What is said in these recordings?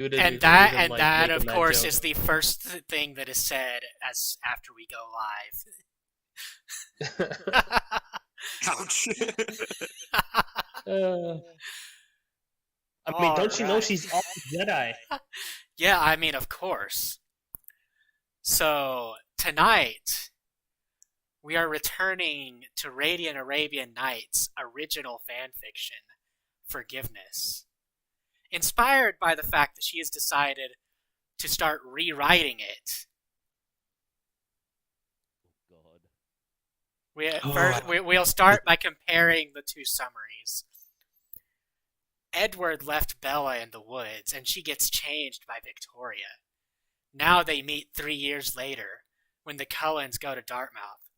And that of course is the first thing that is said as after we go live. Ouch. I mean, don't you know she's all Jedi? Yeah, I mean, of course. So, tonight, we are returning to Radiant Arabian Nights' original fanfiction, Forgiveness. Inspired by the fact that she has decided to start rewriting it. We'll start by comparing the two summaries. Edward left Bella in the woods, and she gets changed by Victoria. Now they meet 3 years later, when the Cullens go to Dartmouth.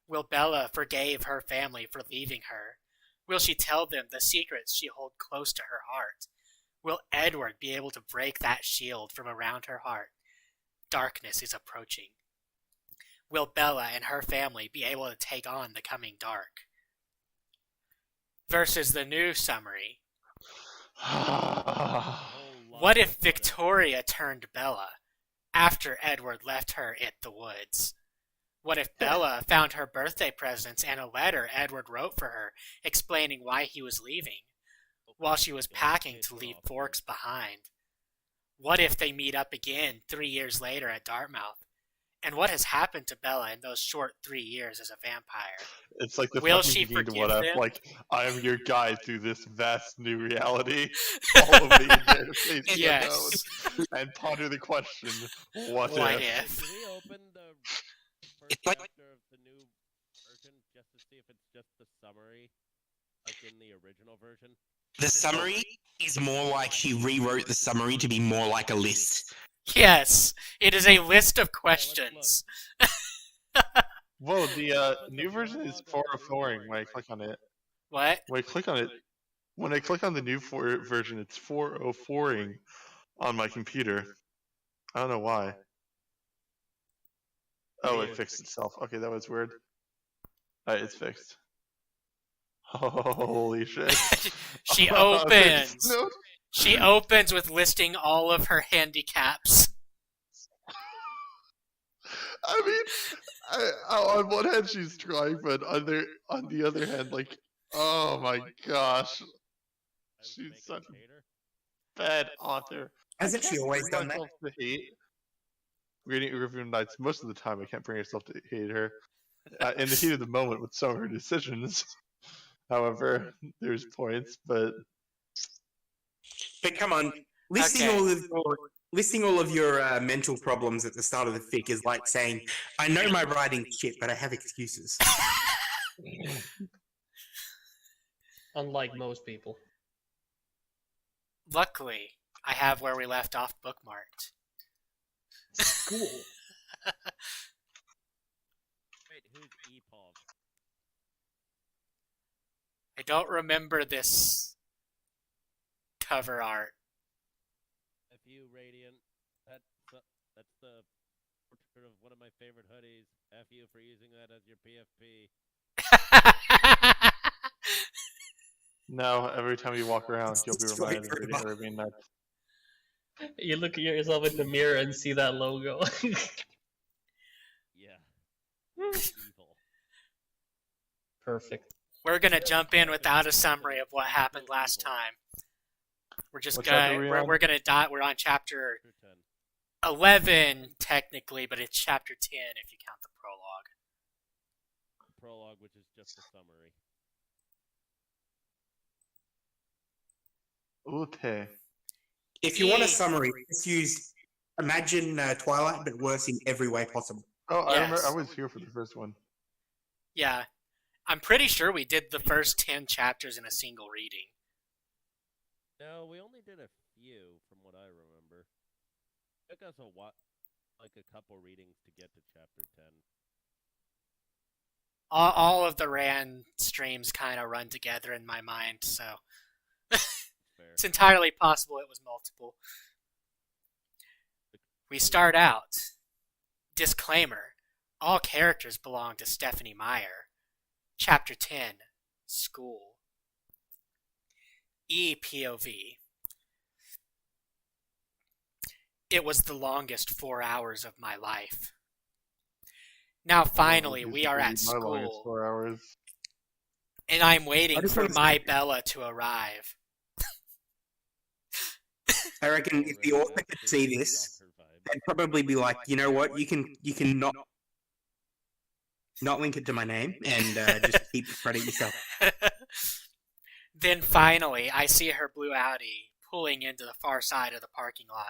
Will Bella forgive her family for leaving her? Will she tell them the secrets she holds close to her heart? Will Edward be able to break that shield from around her heart? Darkness is approaching. Will Bella and her family be able to take on the coming dark? Versus the new summary. What if Victoria turned Bella after Edward left her at the woods? What if Bella found her birthday presents and a letter Edward wrote for her explaining why he was leaving, while she was packing to leave Forks behind? What if they meet up again 3 years later at Dartmouth? And what has happened to Bella in those short 3 years as a vampire? It's like the Will fucking she beginning to forgive what them? if, like, I am your guide through this vast new reality. All of the interfaces Yes. unknown, and ponder the question, what What if? if? Did we open the first It's like- chapter of the new version just to see if it's just the summary, like in the original version? The summary is more like she rewrote the summary to be more like a list. Yes, it is a list of questions. Whoa, the new version is 404ing when I click on it. What? When I click on the new version, it's 404ing on my computer. I don't know why. Oh, it fixed itself. Okay, that was weird. Alright, it's fixed. Holy shit. She Okay, opens. no. She opens with listing all of her handicaps. I mean, on one hand she's trying, but on the other hand, like, oh my gosh, she's such a bad author. Hasn't she always Bring done that? myself to hate reading Arabian Nights. Most of the time, I can't bring myself to hate her. In the heat of the moment with some of her decisions. However, there's points, but But come on, listing all of your mental problems at the start of the fic is like saying, "I know my writing's shit, but I have excuses." Unlike most people. Luckily, I have where we left off bookmarked. Cool. Wait, who's EPOV? I don't remember this cover art. FU Radiant. That's the portrait of one of my favorite hoodies. FU for using that as your PFP. now every time you walk around, you'll be reminded of reading Arabian Nights. You look at yourself in the mirror and see that logo. Yeah. Evil. Perfect. We're gonna jump in without a summary of what happened last time. We're just What chapter gonna are we on? we're gonna die. We're on chapter Chapter 10. 11 technically, but it's chapter 10 if you count the prologue. The prologue, which is just a summary. Okay. If you want a summary, just imagine Twilight, but worse in every way possible. Oh, I remember. Yes. I was here for the first one. Yeah, I'm pretty sure we did the first 10 chapters in a single reading. No, we only did a few, from what I remember. It took us like a couple readings to get to chapter 10. All of the Rand streams kind of run together in my mind, so Fair. it's entirely possible it was multiple. We start out. Disclaimer. All characters belong to Stephanie Meyer. Chapter 10. School. EPOV. It was the longest 4 hours of my life. Now finally we are at My longest school, 4 hours. and I'm I waiting just for wanna my say- Bella to arrive. I reckon if the author could see this, they'd probably be like, you know what, you can not link it to my name and just keep the credit yourself. Then finally, I see her blue Audi pulling into the far side of the parking lot.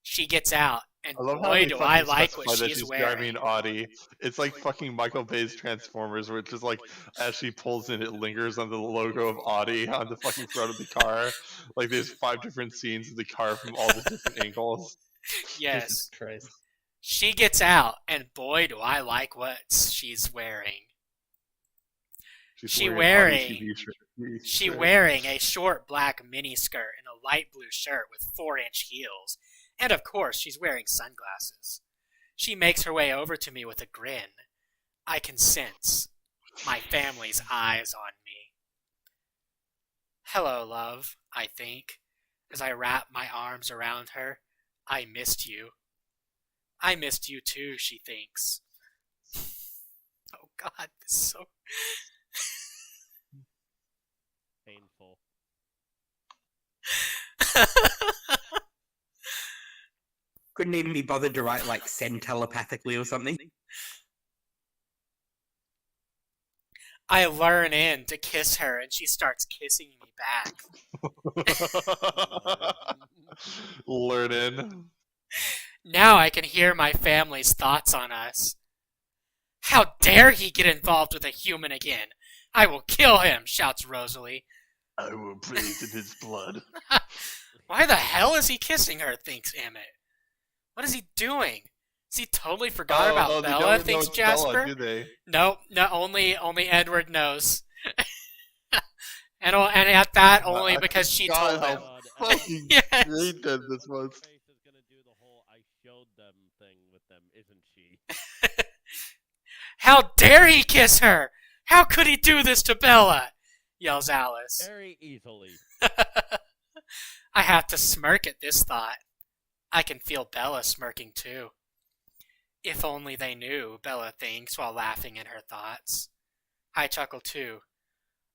She gets out, and I love how boy, they do fucking I like specify what that she's she's wearing. driving an Audi. It's like fucking Michael Bay's Transformers, where it's just like as she pulls in, it lingers on the logo of Audi on the fucking front of the car. Like there's 5 different scenes of the car from all the different angles. Yes. Jesus Christ. She gets out, and boy, do I like what she's wearing. She an wearing- Audi TV shirt. She wearing a short black miniskirt and a light blue shirt with 4-inch heels. And of course, she's wearing sunglasses. She makes her way over to me with a grin. I can sense my family's eyes on me. Hello, love, I think, as I wrap my arms around her. I missed you. I missed you too, she thinks. Oh God, this is so... Painful. Couldn't even be bothered to write like send telepathically or something. I learn in to kiss her, and she starts kissing me back. Learn in. Now I can hear my family's thoughts on us. How dare he get involved with a human again? I will kill him, shouts Rosalie. I will bathe in his blood. Why the hell is he kissing her, thinks Emmett. What is he doing? Has he totally forgot about they Bella, don't thinks know it's Bella, Jasper? do they? No, only Edward knows. and at that, only I because she forgot told him. how fucking Yes. great that this was. Face is gonna do the whole I showed them thing with them, isn't she? How dare he kiss her? How could he do this to Bella? Yells Alice. Very easily. I have to smirk at this thought. I can feel Bella smirking too. If only they knew, Bella thinks while laughing in her thoughts. I chuckle too.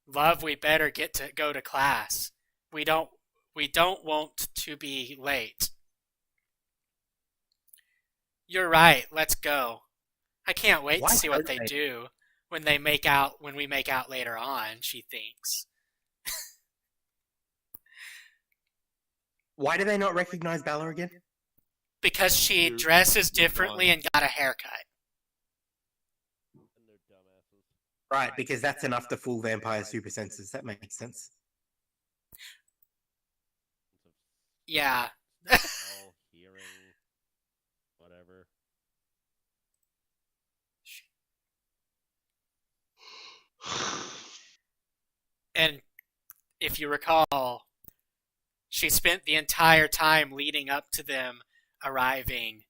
Love, we better go to class. We don't want to be late. You're right, let's go. I can't wait Why to see what don't they they? do when we make out later on, she thinks. Why do they not recognize Bella again? Because she You're- dresses you're differently gone. and got a haircut. And they're dumbasses. Right, because that's enough to fool vampire super senses. That makes sense. Yeah. All hearing, whatever. And if you recall, she spent the entire time leading up to them arriving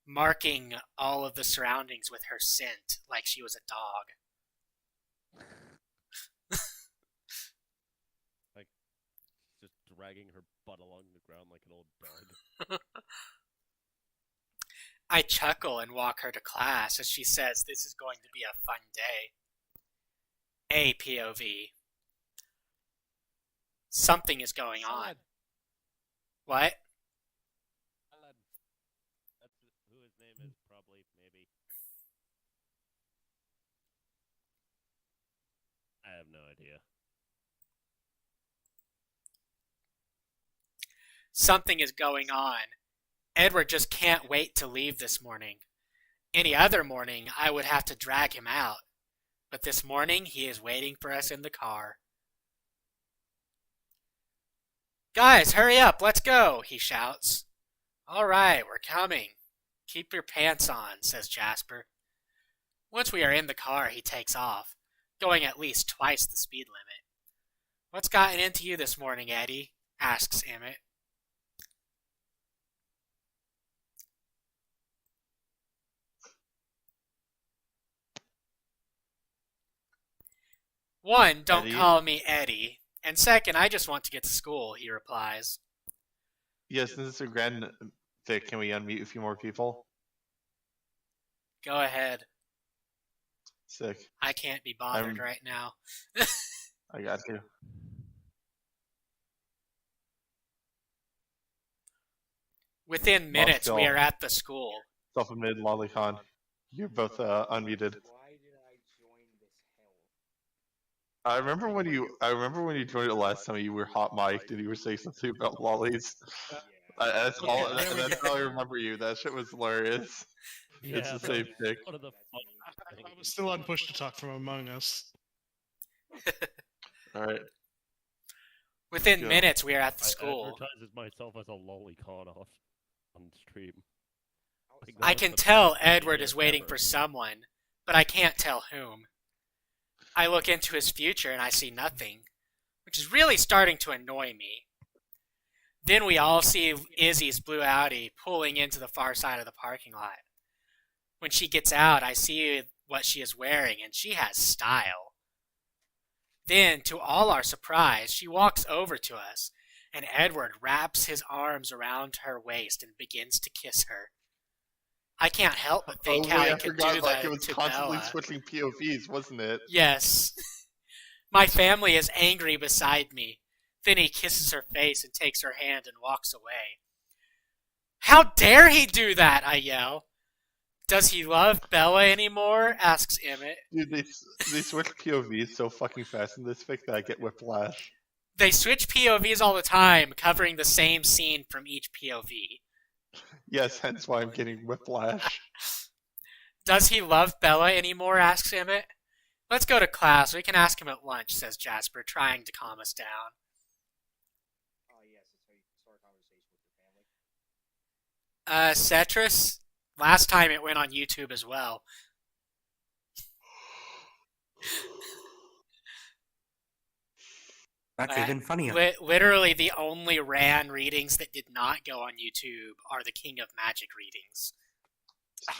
marking all of the surroundings with her scent like she was a dog. Just dragging her butt along the ground like an old dog. I chuckle and walk her to class as she says this is going to be a fun day. A POV. Something is going on. Alan. What? Alan. That's who his name is, probably, maybe. I have no idea. Something is going on. Edward just can't wait to leave this morning. Any other morning, I would have to drag him out. But this morning, he is waiting for us in the car. Guys, hurry up, let's go, he shouts. All right, we're coming. Keep your pants on, says Jasper. Once we are in the car, he takes off, going at least twice the speed limit. What's gotten into you this morning, Eddie? Asks Emmett. One, don't Eddie? call me Eddie. And second, I just want to get to school, he replies. Yes, this is a grand Vic. Can we unmute a few more people? Go ahead. Sick. I can't be bothered right now. I got you. Within minutes, we are at the school. Self-admitted lolicon. You're both unmuted. I remember when you joined it last time. You were hot mic'd and you were saying something about lollies. That's all. That's how I remember you. That shit was hilarious. Yeah, It's the same pick. One of the I was still on push to talk from Among Us. All right. Within Go. minutes, we are at the I school. advertised myself as a lolicon off on stream. Like, I that can was the tell best Edward idea is waiting ever. for someone, but I can't tell whom. I look into his future and I see nothing, which is really starting to annoy me. Then we all see Izzy's blue Audi pulling into the far side of the parking lot. When she gets out, I see what she is wearing, and she has style. Then, to all our surprise, she walks over to us, and Edward wraps his arms around her waist and begins to kiss her. I can't help but think how he I could forgot. do Like that it was to constantly Bella. switching POVs, wasn't it? Yes. My family is angry beside me. Then he kisses her face and takes her hand and walks away. How dare he do that, I yell. Does he love Bella anymore? Asks Emmett. Dude, they switch POVs so fucking fast in this fic that I get whiplash. They switch POVs all the time, covering the same scene from each POV. Yes, hence why I'm getting whiplash. Does he love Bella anymore? Asks Emmett. Let's go to class. We can ask him at lunch, says Jasper, trying to calm us down. Cetrus? Last time it went on YouTube as well. That's even funnier. Literally, the only Ran readings that did not go on YouTube are the King of Magic readings.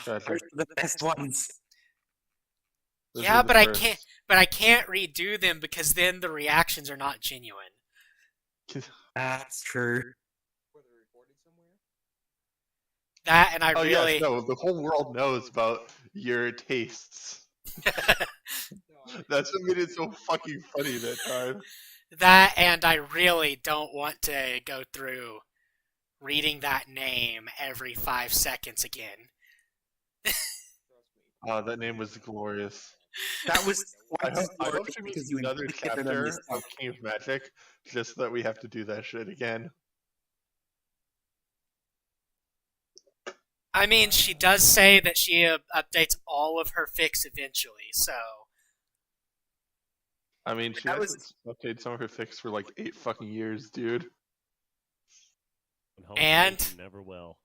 Those are the best ones. Those Yeah, are the but I first. can't. But I can't redo them because then the reactions are not genuine. That's true. That and I Oh really. yes, no, the whole world knows about your tastes. That's what made it so fucking funny that time. That and I really don't want to go through reading that name every 5 seconds again. Oh, that name was glorious. That was. I hope she because makes you another inflicted it on chapter yourself. of King of Magic just so that we have to do that shit again. I mean, she does say that she updates all of her fics eventually, so. I mean, she That hasn't updated some of her fics for like 8 fucking years, dude. And- hopefully never will.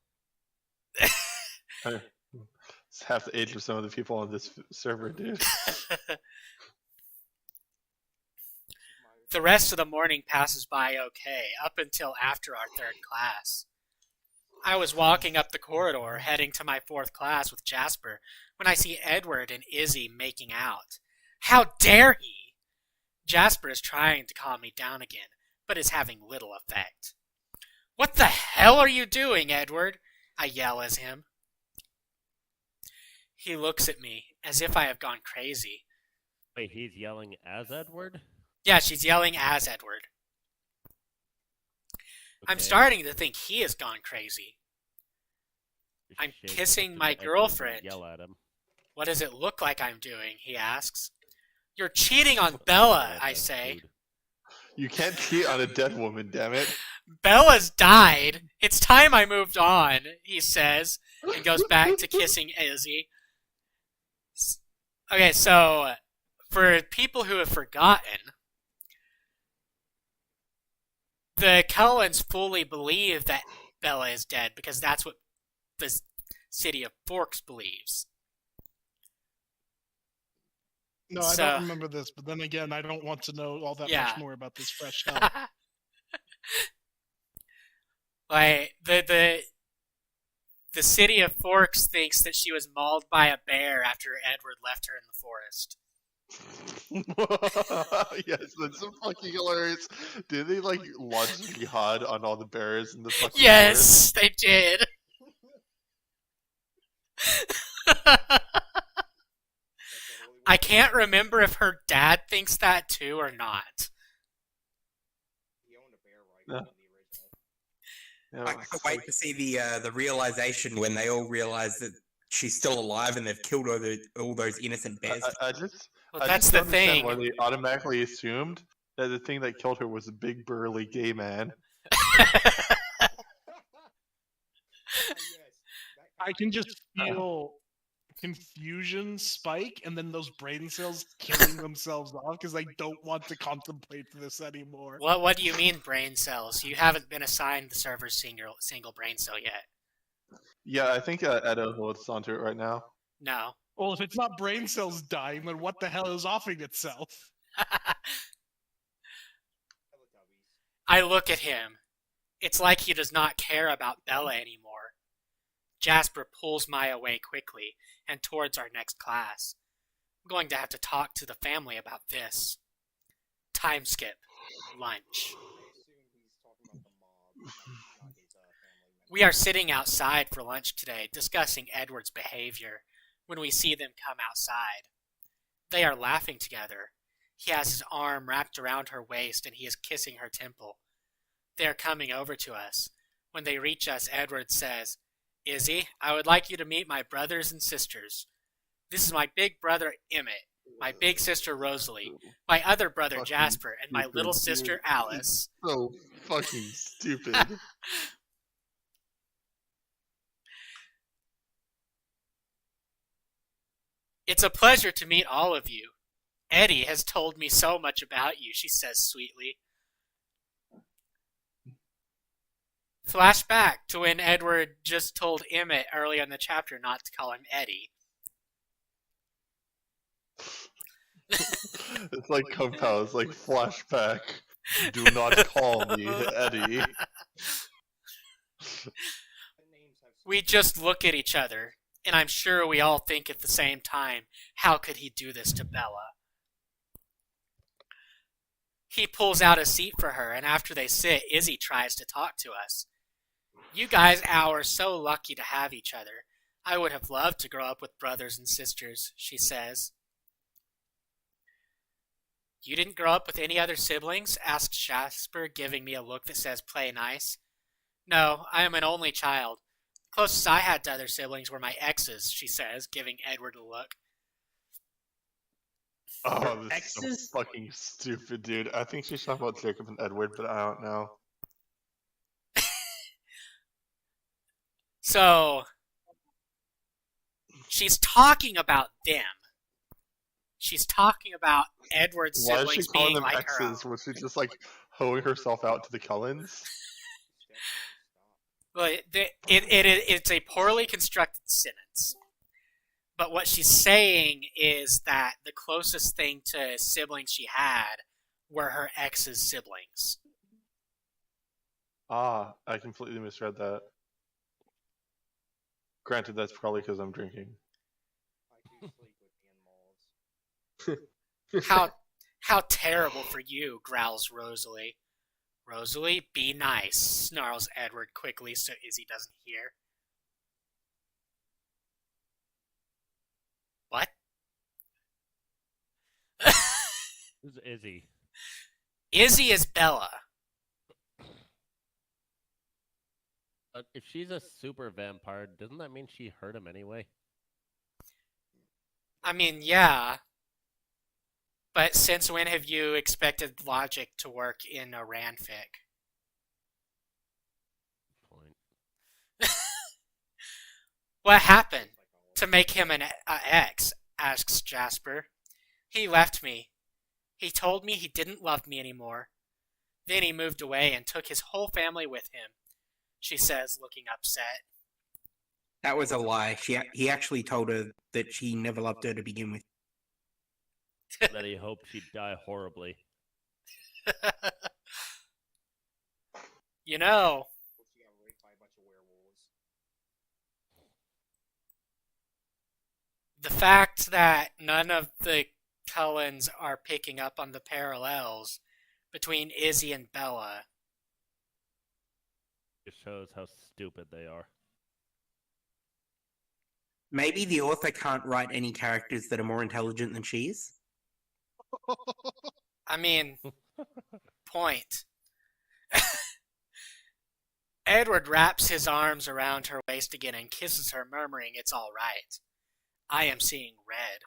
It's half the age of some of the people on this server, dude. The rest of the morning passes by okay, up until after our third class. I was walking up the corridor, heading to my fourth class with Jasper, when I see Edward and Izzy making out. How dare he! Jasper is trying to calm me down again, but is having little effect. What the hell are you doing, Edward? I yell at him. He looks at me, as if I have gone crazy. Wait, he's yelling as Edward? Yeah, she's yelling as Edward. I'm Okay. starting to think he has gone crazy. Just I'm shake kissing it to my Edward and girlfriend. Yell at him. What does it look like I'm doing? He asks. You're cheating on Bella, I That's say. rude. You can't cheat on a dead woman, damn it. Bella's died. It's time I moved on, he says, and goes back to kissing Izzy. Okay, so for people who have forgotten, the Cullens fully believe that Bella is dead because that's what the city of Forks believes. No, I So- don't remember this, but then again, I don't want to know all that Yeah. much more about this fresh hell. Like the city of Forks thinks that she was mauled by a bear after Edward left her in the forest. Yes, that's so fucking hilarious. Did they like launch jihad on all the bears in the fucking forest? Yes, they did. I can't remember if her dad thinks that too or not. Yeah. Yeah, I can't wait to see the realization when they all realize that she's still alive and they've killed all those innocent bears. I just Well, I that's just the don't understand thing. why they automatically assumed that the thing that killed her was a big burly gay man. I can just feel confusion spike, and then those brain cells killing themselves off because I don't want to contemplate this anymore. What do you mean brain cells? You haven't been assigned the server's single brain cell yet. Yeah, I think Edo holds onto it right now. No. Well, if it's not brain cells dying, then what the hell is offing itself? I look at him. It's like he does not care about Bella anymore. Jasper pulls Maya away quickly and towards our next class. I'm going to have to talk to the family about this. Time skip. Lunch. We are sitting outside for lunch today, discussing Edward's behavior, when we see them come outside. They are laughing together. He has his arm wrapped around her waist and he is kissing her temple. They are coming over to us. When they reach us, Edward says, "Izzy, I would like you to meet my brothers and sisters. This is my big brother Emmett, my big sister Rosalie, my other brother Fucking Jasper, and my stupid, little dude. sister Alice." So fucking stupid. "It's a pleasure to meet all of you. Eddie has told me so much about you," she says sweetly. Flashback to when Edward just told Emmett early in the chapter not to call him Eddie. It's like Compound, it's like flashback. Do not call me Eddie. We just look at each other, and I'm sure we all think at the same time, how could he do this to Bella? He pulls out a seat for her, and after they sit, Izzy tries to talk to us. "You guys are so lucky to have each other. I would have loved to grow up with brothers and sisters," she says. "You didn't grow up with any other siblings?" asks Jasper, giving me a look that says play nice. "No, I am an only child. The closest I had to other siblings were my exes," she says, giving Edward a look. Oh, this is so fucking stupid, dude. I think she's talking about Jacob and Edward, but I don't know. So, she's talking about them. She's talking about Edward's Why is she siblings calling being them like her own. exes? Was she just like hoeing herself out to the Cullens? But it's a poorly constructed sentence. But what she's saying is that the closest thing to siblings she had were her ex's siblings. Ah, I completely misread that. Granted, that's probably because I'm drinking. How terrible for you, growls Rosalie. "Rosalie, be nice," snarls Edward quickly so Izzy doesn't hear. What? Who's Izzy? Izzy is Bella. If she's a super vampire, doesn't that mean she hurt him anyway? I mean, yeah. But since when have you expected logic to work in a ranfic? Point. "What happened to make him an ex?" asks Jasper. "He left me. He told me he didn't love me anymore. Then he moved away and took his whole family with him," she says, looking upset. That was a lie. He actually told her that he never loved her to begin with. That he hoped she'd die horribly. You know, the fact that none of the Cullens are picking up on the parallels between Izzy and Bella. It shows how stupid they are. Maybe the author can't write any characters that are more intelligent than she is. I mean, point. Edward wraps his arms around her waist again and kisses her, murmuring, "It's all right. I am seeing red."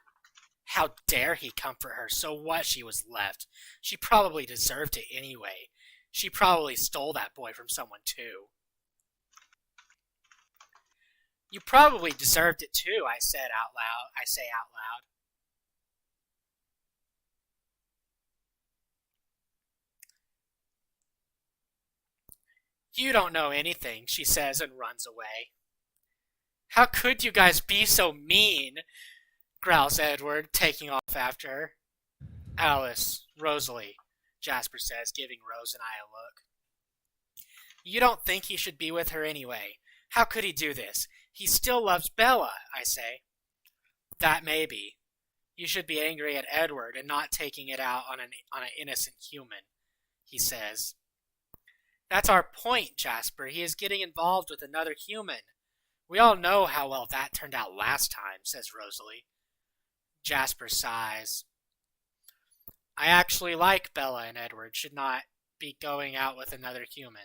How dare he comfort her? So what? She was left. She probably deserved it anyway. She probably stole that boy from someone too. You probably deserved it too, I say out loud. You don't know anything, she says and runs away. How could you guys be so mean? Growls Edward, taking off after her. Alice, Rosalie, Jasper says, giving Rose and I a look. You don't think he should be with her anyway. How could he do this? He still loves Bella, I say. That may be. You should be angry at Edward and not taking it out on an innocent human, he says. That's our point, Jasper. He is getting involved with another human. We all know how well that turned out last time, says Rosalie. Jasper sighs. I actually like Bella, and Edward should not be going out with another human.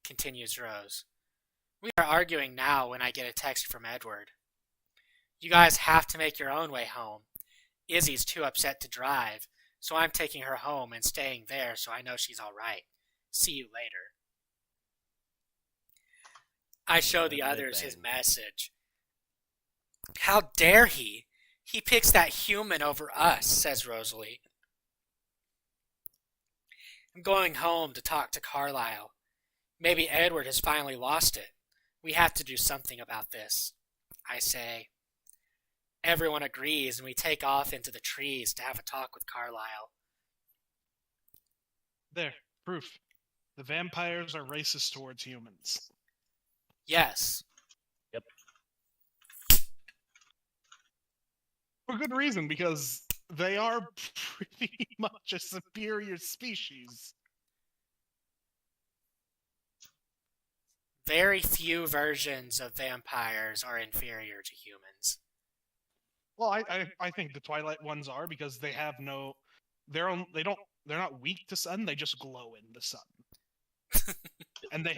Continues Rose. We are arguing now when I get a text from Edward. You guys have to make your own way home. Izzy's too upset to drive, so I'm taking her home and staying there so I know she's all right. See you later. I show the others his message. How dare he? He picks that human over us, says Rosalie. I'm going home to talk to Carlisle. Maybe Edward has finally lost it. We have to do something about this, I say. Everyone agrees, and we take off into the trees to have a talk with Carlisle. There, proof. The vampires are racist towards humans. Yes. Yep. For good reason, because they are pretty much a superior species. Very few versions of vampires are inferior to humans. Well, I think the Twilight ones are, because they have no, they're not weak to sun. They just glow in the sun, and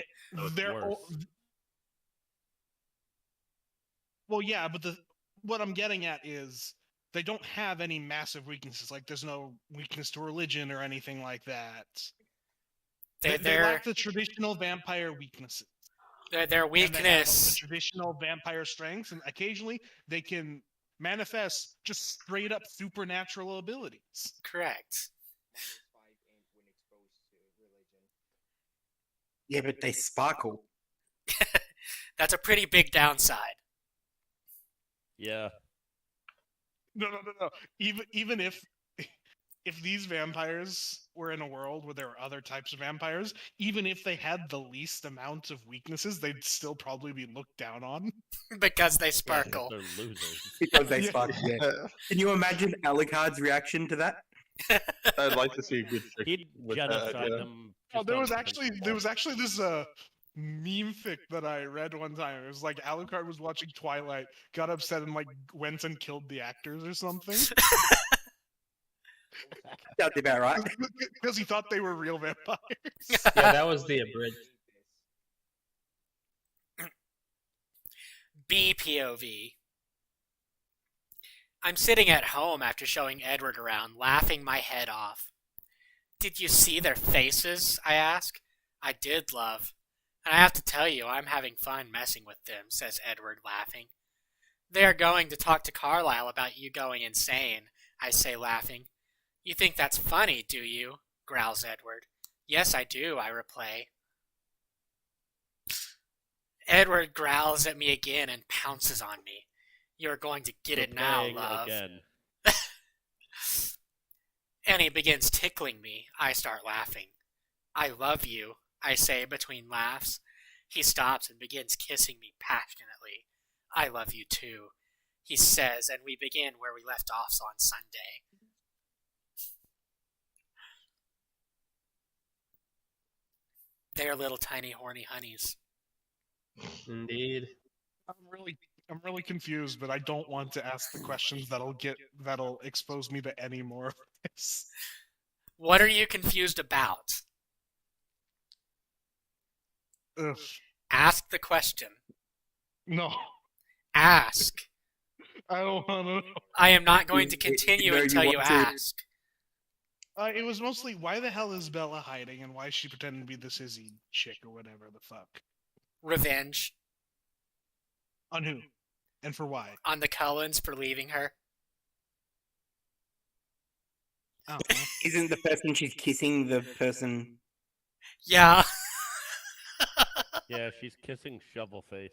well, yeah, but what I'm getting at is they don't have any massive weaknesses. Like, there's no weakness to religion or anything like that. They lack the traditional vampire weaknesses. Their weakness. And they have the traditional vampire strengths, and occasionally they can manifest just straight up supernatural abilities. Correct. Yeah, but they sparkle. That's a pretty big downside. Yeah. No. Even if these vampires were in a world where there were other types of vampires, even if they had the least amount of weaknesses, they'd still probably be looked down on. Because they sparkle. They're losers. Because they sparkle, yeah. Can you imagine Alucard's reaction to that? I'd like to see a good trick He'd with genocide that. Yeah. them. Oh, just there on was actually principle. this meme fic that I read one time. It was like Alucard was watching Twilight, got upset, and like went and killed the actors or something. Sounds about right. Because he thought they were real vampires. Yeah, that was the abridged. BPOV. I'm sitting at home after showing Edward around, laughing my head off. Did you see their faces? I ask. I did, love. And I have to tell you, I'm having fun messing with them, says Edward, laughing. They are going to talk to Carlisle about you going insane, I say, laughing. You think that's funny, do you? Growls Edward. Yes, I do, I reply. Edward growls at me again and pounces on me. You're going to get it now, love. Again. And he begins tickling me. I start laughing. I love you, I say between laughs. He stops and begins kissing me passionately. I love you too. he says, and we begin where we left off on Sunday. They're little tiny horny honeys. Indeed. I'm really confused, but I don't want to ask the questions that'll expose me to any more of this. What are you confused about? Ugh. Ask the question. No, Ask. I don't want to know. I am not going to continue No, you until you want to. ask. It was mostly why the hell is Bella hiding and why is she pretending to be this Izzy chick or whatever the fuck. Revenge On who? And for why? on the Cullens for leaving her. Oh, Isn't the person she's kissing the person? Yeah. Yeah, she's kissing Shovelface.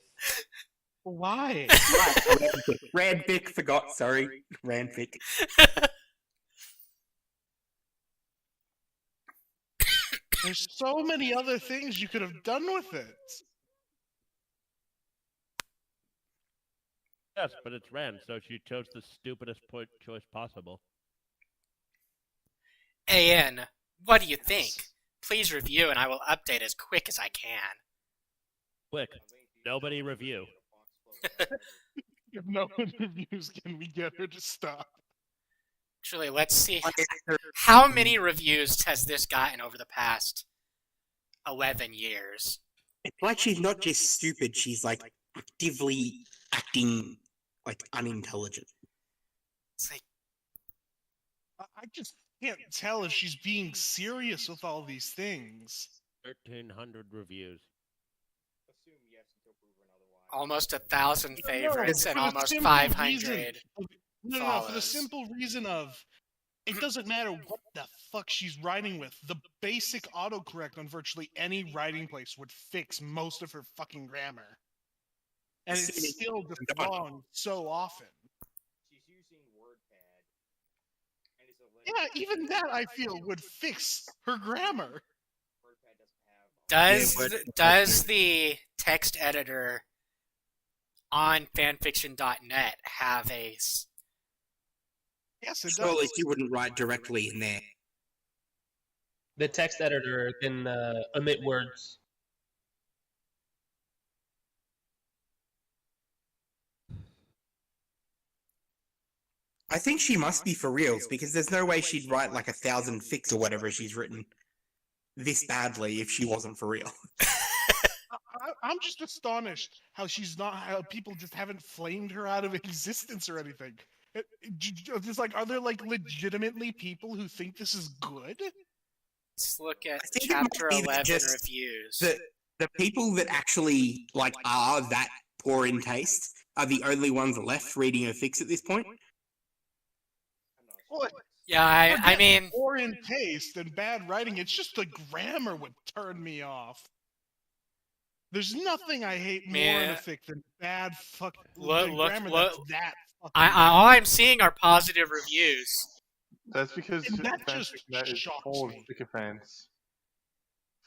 why? Randpick forgot. Sorry, Randpick. There's so many other things you could have done with it. Yes, but it's Rand, so she chose the stupidest choice possible. AN, what do you think? Please review and I will update as quick as I can. Quick, nobody review. If no one reviews, can we get her to stop? Actually, let's see. How many reviews has this gotten over the past 11 years? It's like she's not just stupid, she's like actively acting like unintelligent. It's like, I just can't tell if she's being serious with all these things. 1,300 reviews. almost 1,000 favorites and for the almost simple 500 reason- No, for the follows. simple reason of it doesn't matter what the fuck she's writing with. The basic autocorrect on virtually any writing place would fix most of her fucking grammar. And it's still just wrong so often. She's using WordPad. And it's a Yeah, even that I feel would fix her grammar. WordPad doesn't have Does the text editor on fanfiction.net have a... Yes, it Surely does. she wouldn't write directly in there. The text editor can omit words. I think she must be for reals because there's no way she'd write like 1,000 fics or whatever she's written this badly if she wasn't for real. I'm just astonished how she's not. How people just haven't flamed her out of existence or anything. Just like, are there like legitimately people who think this is good? Let's look at I think it might chapter be that 11 just reviews. The people that actually like are that poor in taste are the only ones left reading her fics at this point. What? Yeah, I mean... Poor in taste and bad writing. It's just the grammar would turn me off. There's nothing I hate more in a fic than bad fucking grammar that's that fucking all I'm seeing are positive reviews. That's because And that just FanficNet is shocks full of me. sycophants.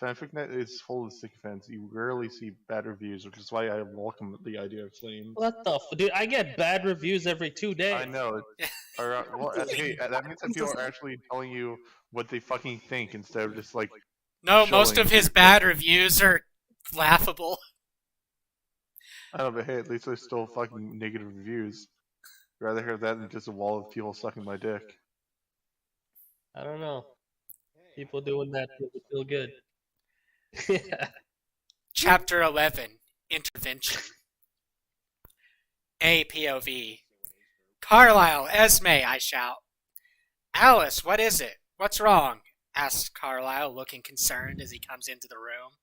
FanficNet is full of sycophants. You rarely see bad reviews, which is why I welcome the idea of flames. What the dude? I get bad reviews every 2 days. I know. Hey, that means that people are actually telling you what they fucking think instead of just like. No, most showing of his people. bad reviews are laughable. I don't know, but hey, at least there's still fucking negative reviews. I'd rather hear that than just a wall of people sucking my dick. I don't know. People doing that would feel good. Chapter 11, Intervention. A POV. Carlisle, Esme, I shout. Alice, what is it? What's wrong? Asks Carlisle, looking concerned as he comes into the room.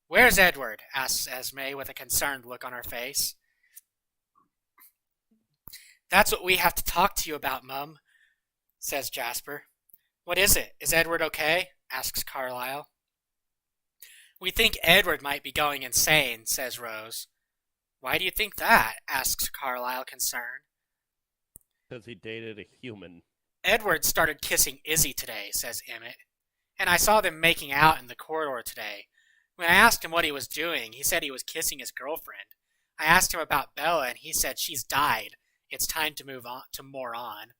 Where's Edward? Asks Esme with a concerned look on her face. That's what we have to talk to you about, Mum, says Jasper. What is it? Is Edward okay? Asks Carlisle. We think Edward might be going insane, says Rose. Why do you think that? Asks Carlisle, concerned. Because he dated a human. Edward started kissing Izzy today, says Emmett. And I saw them making out in the corridor today. When I asked him what he was doing, he said he was kissing his girlfriend. I asked him about Bella, and he said she's died, It's time to move on to more on,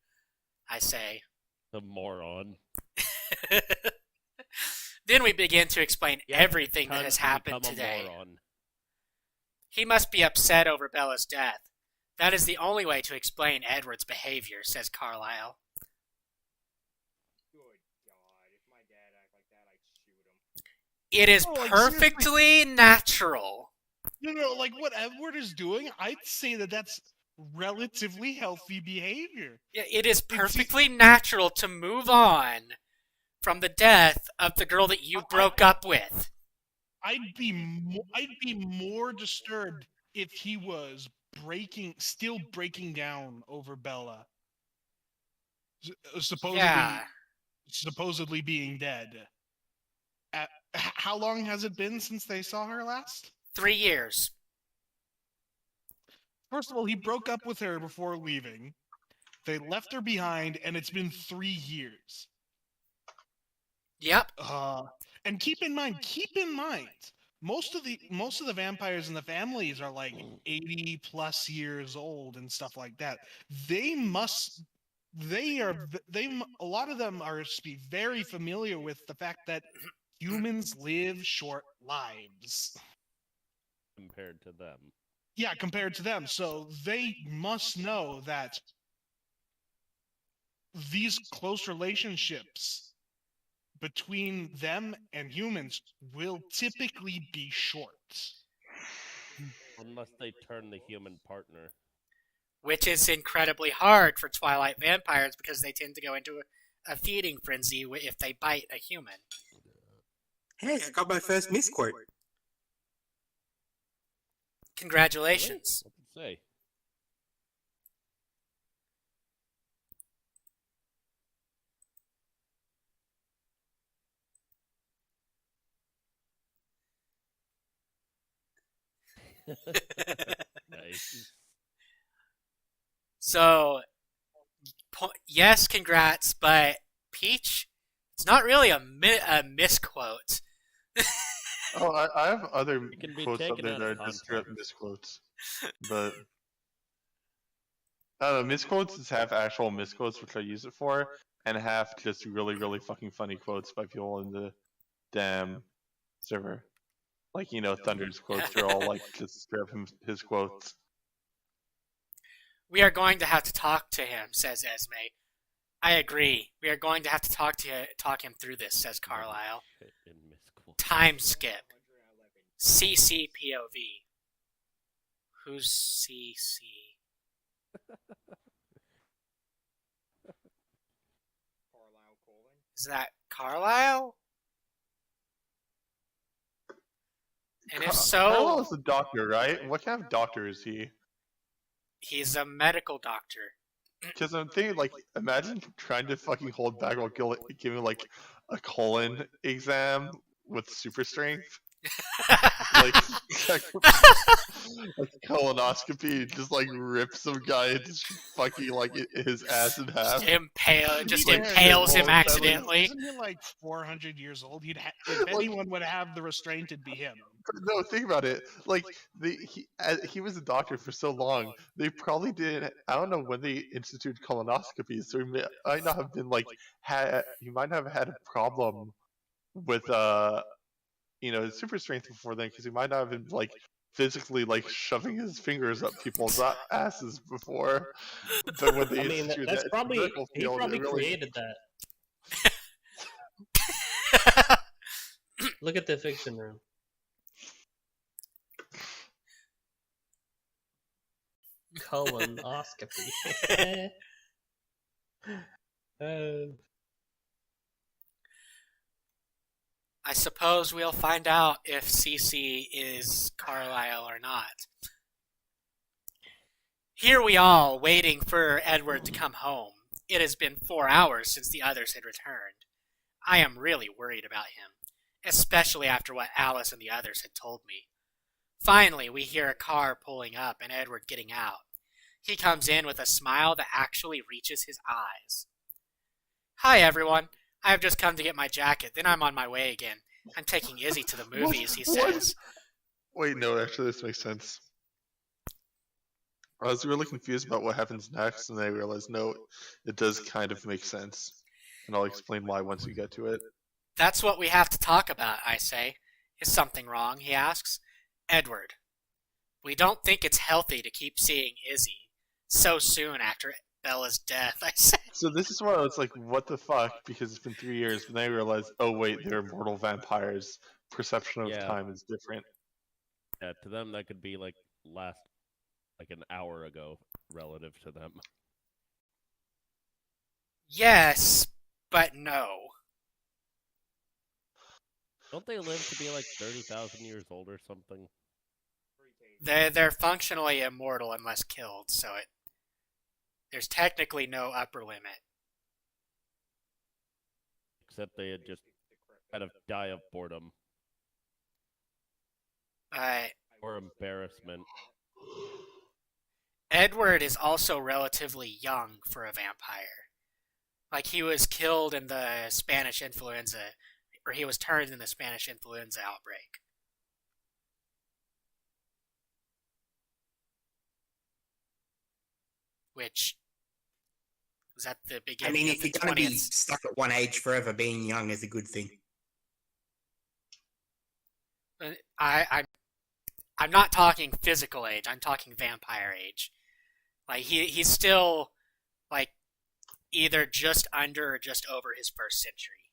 I say. The moron. Then we begin to explain Yeah, everything that time has to happened become a today. moron. He must be upset over Bella's death. That is the only way to explain Edward's behavior, says Carlisle. Good God, if my dad acted like that, I'd shoot him. It is Oh, like, perfectly natural. No, like what Edward is doing, I'd say that that's relatively healthy behavior. Yeah, it is perfectly natural to move on from the death of the girl that you broke up with. I'd be more disturbed if he was still breaking down over Bella, supposedly being dead. How long has it been since they saw her last? 3 years. First of all, he broke up with her before leaving. They left her behind, and it's been 3 years. Yep. And keep in mind, most of the vampires in the families are like 80 plus years old and stuff like that. A lot of them are to be very familiar with the fact that humans live short lives. Compared to them. Yeah, compared to them. So they must know that these close relationships between them and humans will typically be short. Unless they turn the human partner. Which is incredibly hard for Twilight vampires because they tend to go into a feeding frenzy if they bite a human. Hey, I got my first misquote. Congratulations. What did it say? Nice. So, yes, congrats, but Peach, it's not really a misquote. Oh, I have other It can be quotes up taken there out that of are just straight context. misquotes. But I don't know, misquotes is half actual misquotes, which I use it for, and half just really, really fucking funny quotes by people in the damn server. Like, you know, Thunder's quotes are all like just straight up his quotes. We are going to have to talk to him, says Esme. I agree. We are going to have to talk him through this, says Carlisle. Shit in misquote. Time skip. CC POV. Who's CC? Carlisle Colvin. Is that Carlisle? And if Carlisle so, is a doctor, right? What kind of doctor is he? he's a medical doctor. Because I'm thinking, like, imagine trying to fucking hold back while giving, like, a colon exam with super strength. Like colonoscopy, just like rip some guy and just fucking like his ass in half. Just Yeah, impales him well, accidentally. Isn't he like 400 years old? If anyone would have the restraint, it'd be him. No, think about it. Like he was a doctor for so long. They probably didn't. I don't know when they instituted colonoscopies, so he might not have been like he might have had a problem with super strength before then, because he might not have been like physically like shoving his fingers up people's asses before. But when they I mean, instituted that's that probably medical he field, probably it really, created that. Look at the fiction room. Colonoscopy. I suppose we'll find out if CC is Carlisle or not. Here we all, waiting for Edward to come home. It has been 4 hours since the others had returned. I am really worried about him, especially after what Alice and the others had told me. Finally, we hear a car pulling up and Edward getting out. He comes in with a smile that actually reaches his eyes. Hi, everyone. I have just come to get my jacket, then I'm on my way again. I'm taking Izzy to the movies, he says. Wait, no, actually, this makes sense. I was really confused about what happens next, and then I realized no, it does kind of make sense, and I'll explain why once we get to it. That's what we have to talk about, I say. Is something wrong? He asks. Edward. We don't think it's healthy to keep seeing Izzy so soon after Bella's death, I say. So this is where I was like, what the fuck? Because it's been 3 years, but then I realized, oh wait, they're mortal vampires. Perception of Yeah. time is different. Yeah, to them that could be like an hour ago relative to them. Yes, but no. Don't they live to be like 30,000 years old or something? They're functionally immortal unless killed, so there's technically no upper limit. Except they had just kind of die of boredom But or embarrassment. Edward is also relatively young for a vampire. Like, he was killed in the Spanish influenza, or he was turned in the Spanish influenza outbreak. Which was at the I beginning mean, of if the you're going to be 20th. stuck at one age forever, being young is a good thing. I'm not talking physical age. I'm talking vampire age. Like, he's still like either just under or just over his first century,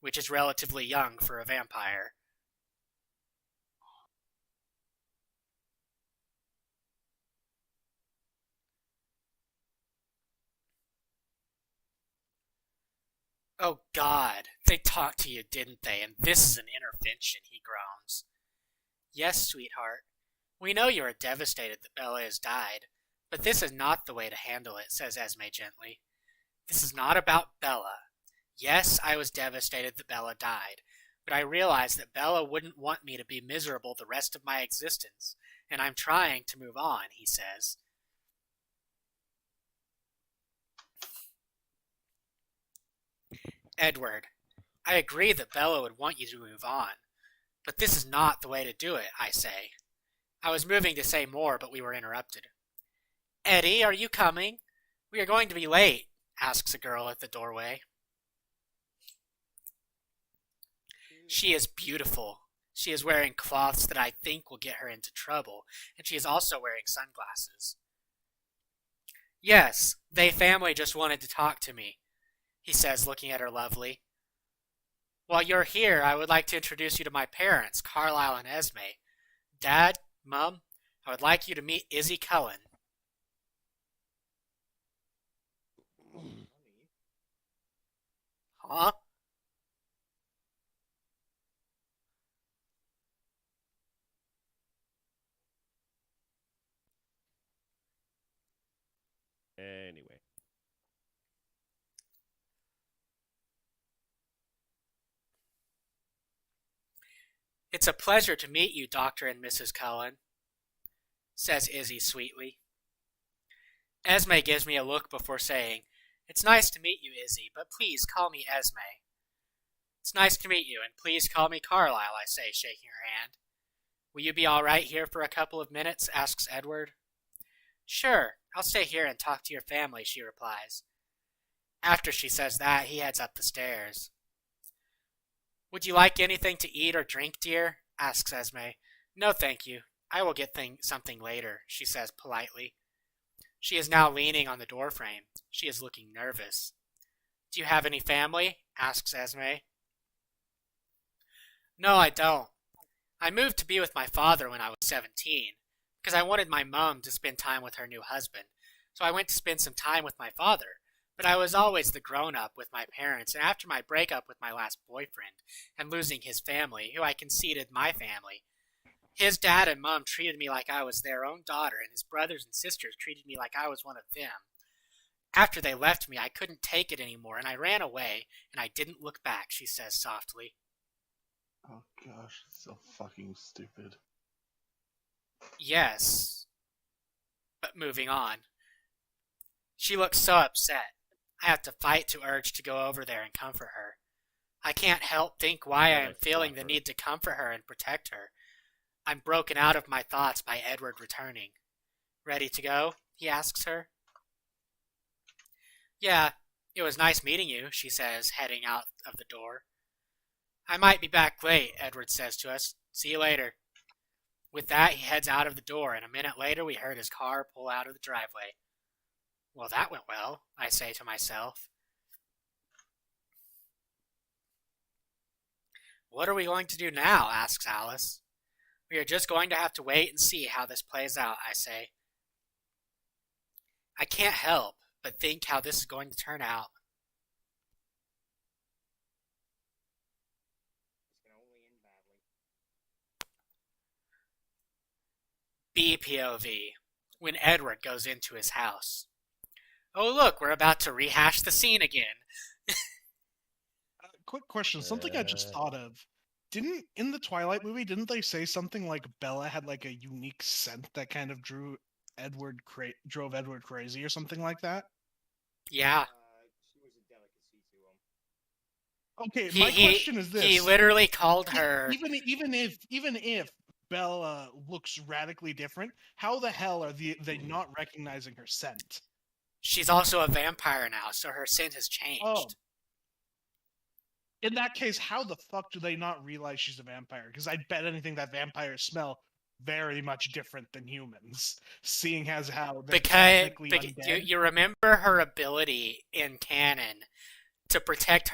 which is relatively young for a vampire. Oh God, they talked to you, didn't they? And this is an intervention, he groans. Yes, sweetheart. We know you are devastated that Bella has died, but this is not the way to handle it, says Esme gently. This is not about Bella. Yes, I was devastated that Bella died, but I realized that Bella wouldn't want me to be miserable the rest of my existence, and I'm trying to move on, he says. Edward, I agree that Bella would want you to move on, but this is not the way to do it, I say. I was moving to say more, but we were interrupted. Eddie, are you coming? We are going to be late, asks a girl at the doorway. She is beautiful. She is wearing cloths that I think will get her into trouble, and she is also wearing sunglasses. Yes, they family just wanted to talk to me, he says, looking at her lovely. While you're here, I would like to introduce you to my parents, Carlisle and Esme. Dad, Mum, I would like you to meet Izzy Cullen. Huh? Anyway. It's a pleasure to meet you, Dr. and Mrs. Cullen, says Izzy sweetly. Esme gives me a look before saying, It's nice to meet you, Izzy, but please call me Esme. It's nice to meet you, and please call me Carlisle, I say, shaking her hand. Will you be all right here for a couple of minutes, asks Edward. Sure, I'll stay here and talk to your family, she replies. After she says that, he heads up the stairs. Would you like anything to eat or drink, dear? Asks Esme. No, thank you. I will get something later, she says politely. She is now leaning on the doorframe. She is looking nervous. Do you have any family? Asks Esme. No, I don't. I moved to be with my father when I was 17, because I wanted my mom to spend time with her new husband, so I went to spend some time with my father. But I was always the grown-up with my parents, and after my breakup with my last boyfriend, and losing his family, who I conceded my family, his dad and mom treated me like I was their own daughter, and his brothers and sisters treated me like I was one of them. After they left me, I couldn't take it anymore, and I ran away, and I didn't look back, she says softly. Oh gosh, so fucking stupid. Yes. But moving on. She looks so upset. I have to fight to urge to go over there and comfort her. I can't help think why I am feeling the need to comfort her and protect her. I'm broken out of my thoughts by Edward returning. Ready to go? He asks her. Yeah, it was nice meeting you, she says, heading out of the door. I might be back late, Edward says to us. See you later. With that, he heads out of the door, and a minute later we heard his car pull out of the driveway. Well, that went well, I say to myself. What are we going to do now? Asks Alice. We are just going to have to wait and see how this plays out, I say. I can't help but think how this is going to turn out. This can only end badly. BPOV. When Edward goes into his house. Oh look, we're about to rehash the scene again. Quick question, something I just thought of. In the Twilight movie, didn't they say something like Bella had like a unique scent that kind of drove Edward crazy or something like that? Yeah. She was a delicacy to him. Okay, my question is this: He literally called her. even if Bella looks radically different, how the hell are they not recognizing her scent? She's also a vampire now, so her scent has changed. Oh. In that case, how the fuck do they not realize she's a vampire? Because I bet anything that vampires smell very much different than humans, seeing as how they're technically undead. You remember her ability in canon to protect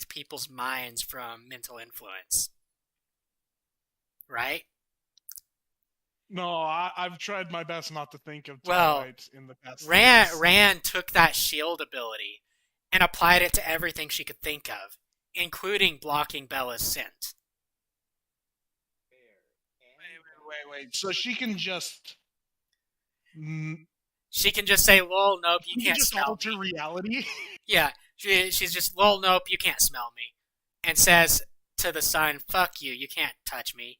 people's minds from mental influence, right? No, I've tried my best not to think of Well, Twilight in the past. Rand took that shield ability and applied it to everything she could think of, including blocking Bella's scent. Wait. So she can just... She can just say, lol, nope, you can't just smell alter me. reality? Yeah, she's just, lol, nope, you can't smell me. And says to the sun, fuck you, you can't touch me.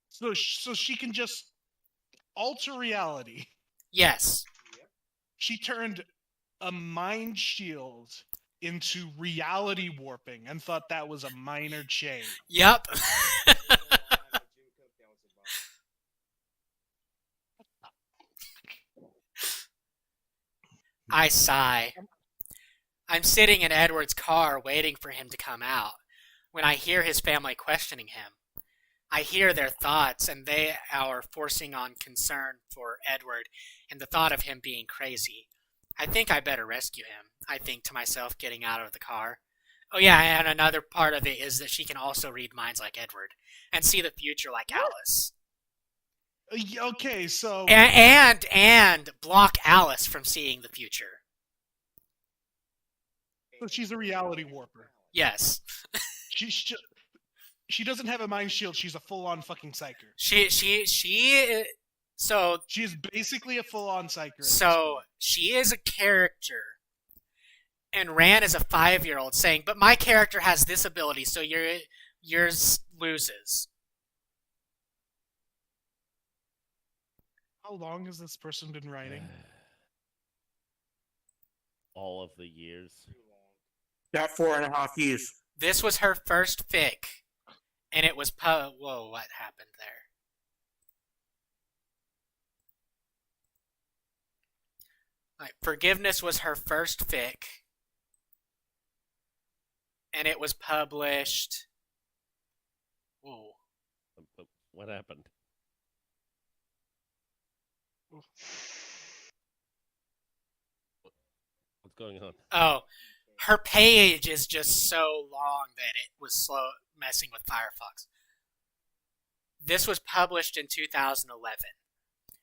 So she can just alter reality. Yes. She turned a mind shield into reality warping and thought that was a minor change. Yep. I sigh. I'm sitting in Edward's car waiting for him to come out when I hear his family questioning him. I hear their thoughts, and they are forcing on concern for Edward and the thought of him being crazy. I think I better rescue him, I think to myself, getting out of the car. Oh yeah, and another part of it is that she can also read minds like Edward and see the future like Alice. Okay, so... And block Alice from seeing the future. So she's a reality warper. Yes. She doesn't have a mind shield, she's a full-on fucking psyker. So she's basically a full-on psyker. So she is a character, and Rand is a 5-year-old saying, but my character has this ability, so yours loses. How long has this person been writing? All of the years. About 4.5 years. This was her first fic, and it was whoa, what happened there? Right, Forgiveness was her first fic, and it was published... Whoa. What happened? What's going on? Oh, her page is just so long that it was slow messing with Firefox. This was published in 2011,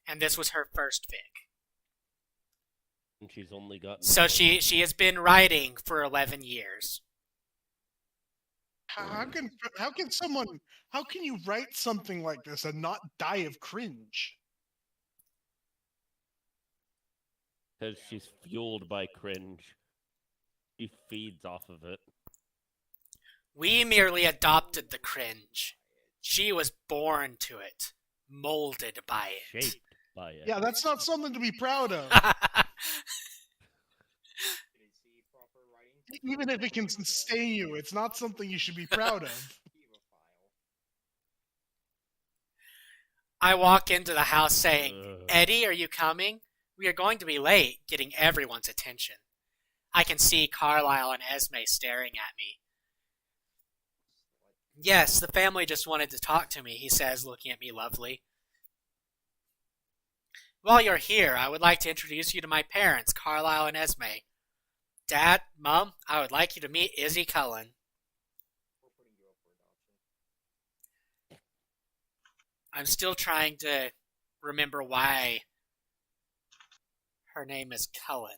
and this was her first fic. And she's only gotten... So she has been writing for 11 years. How can you write something like this and not die of cringe? Because she's fueled by cringe. She feeds off of it. We merely adopted the cringe. She was born to it, molded by it. Shaped by it. Yeah, that's not something to be proud of. Even if it can sustain you, it's not something you should be proud of. I walk into the house saying, Ugh. Eddie, are you coming? We are going to be late, getting everyone's attention. I can see Carlisle and Esme staring at me. Yes, the family just wanted to talk to me, he says, looking at me lovely. While you're here, I would like to introduce you to my parents, Carlisle and Esme. Dad, Mom, I would like you to meet Izzy Cullen. I'm still trying to remember why her name is Cullen.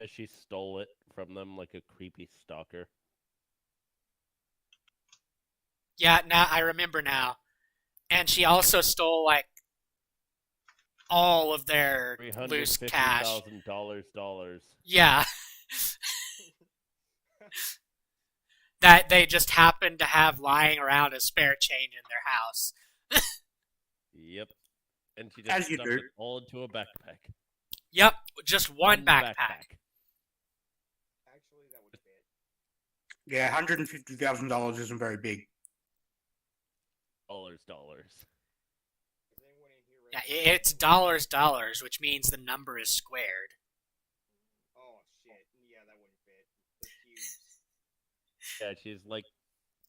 She stole it from them like a creepy stalker. Yeah, now I remember now. And she also stole, like, all of their loose cash. $350,000. Yeah. That they just happened to have lying around as spare change in their house. Yep. And she As just you stuffed do. it all into a backpack. Yep, just one backpack. Actually, that would fit. Yeah, $150,000 isn't very big. Dollars. Is anyone in here Yeah, ready? it's dollars, which means the number is squared. Oh shit! Yeah, that wouldn't fit. The cubes. Yeah, she's like,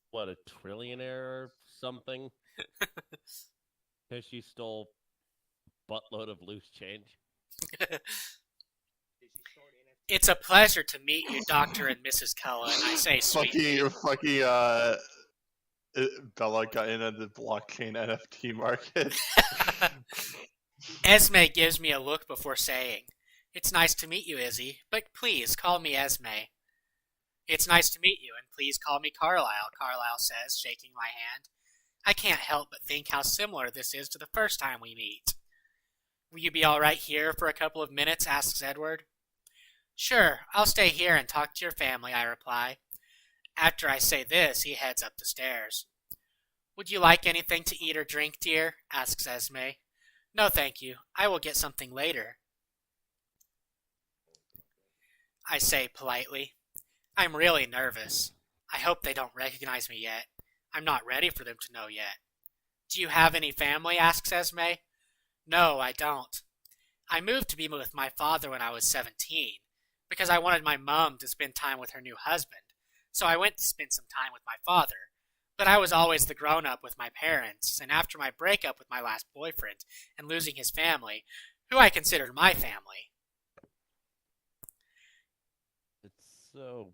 what, a trillionaire or something? Because she stole a buttload of loose change. Did she start NFT? It's a pleasure to meet you, Dr. and Mrs. Cullen, I say sweetly. Fucking Bella got in on the blockchain NFT market. Esme gives me a look before saying, It's nice to meet you, Izzy, but please call me Esme. It's nice to meet you, and please call me Carlisle, Carlisle says, shaking my hand. I can't help but think how similar this is to the first time we meet. Will you be all right here for a couple of minutes, asks Edward. Sure, I'll stay here and talk to your family, I reply. After I say this, he heads up the stairs. Would you like anything to eat or drink, dear? Asks Esme. No, thank you. I will get something later. I say politely. I'm really nervous. I hope they don't recognize me yet. I'm not ready for them to know yet. Do you have any family? Asks Esme. No, I don't. I moved to be with my father when I was 17, because I wanted my mom to spend time with her new husband. So I went to spend some time with my father. But I was always the grown-up with my parents, and after my breakup with my last boyfriend and losing his family, who I considered my family. It's so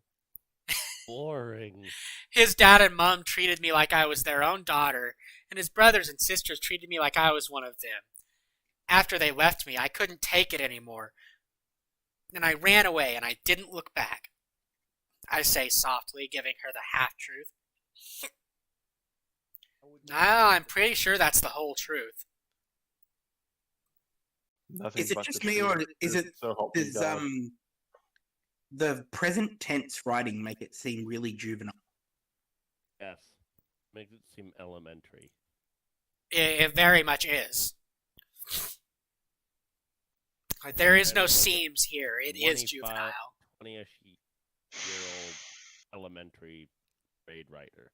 boring. His dad and mom treated me like I was their own daughter, and his brothers and sisters treated me like I was one of them. After they left me, I couldn't take it anymore, and I ran away, and I didn't look back. I say softly, giving her the half-truth. I'm pretty sure that's the whole truth. Nothing Is it but just the me, truth. or is it So help me does God. the present tense writing make it seem really juvenile? Yes. Makes it seem elementary. It very much is. There is no seams here. It is 25 juvenile. 20-ish-year-old elementary grade writer.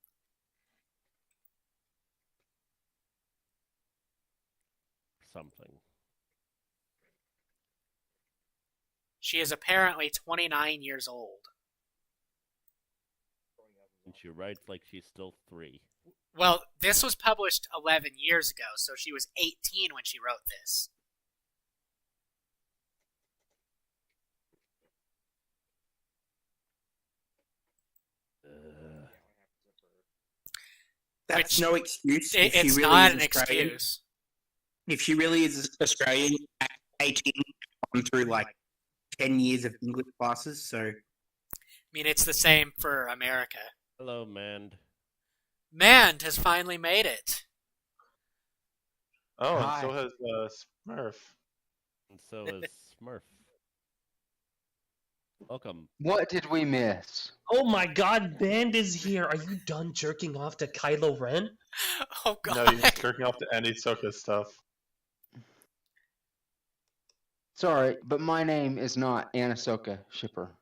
Something. She is apparently 29 years old. And she writes like she's still 3. Well, this was published 11 years ago, so she was 18 when she wrote this. That's Which- no excuse. If she It's really not is an Australian. excuse. If she really is Australian, at 18, gone through like 10 years of English classes, so I mean, it's the same for America. Hello, Mand. Mand has finally made it. Oh, and Hi. so has Smurf. And so is Smurf. Welcome. What did we miss? Oh my god, Band is here. Are you done jerking off to Kylo Ren? Oh, God. No, he's jerking off to any Soka stuff. Sorry, but my name is not Anasoka Shipper.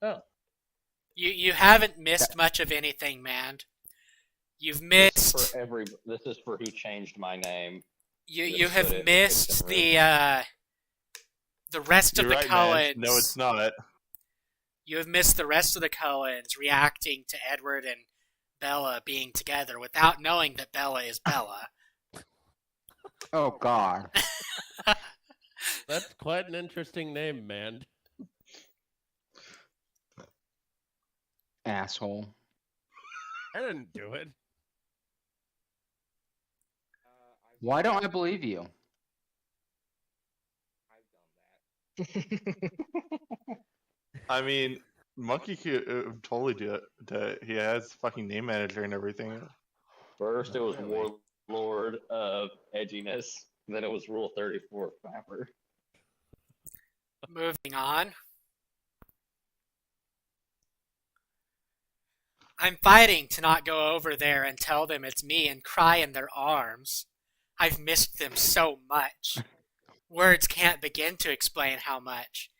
Oh. You haven't missed much of anything, Mand. You've This is missed. for every. This is for who changed my name. You Just have put it in missed fiction the rest You're of the right, Cullens. man. No, it's not. You have missed the rest of the Cullens reacting to Edward and Bella being together without knowing that Bella is Bella. Oh God. That's quite an interesting name, man. Asshole. I didn't do it. Why don't I believe you? I've done that. I mean, Monkey could totally do it. He has fucking name manager and everything. First, it was Warlord of Edginess. Then it was Rule 34 Fapper. Moving on. I'm fighting to not go over there and tell them it's me and cry in their arms. I've missed them so much. Words can't begin to explain how much.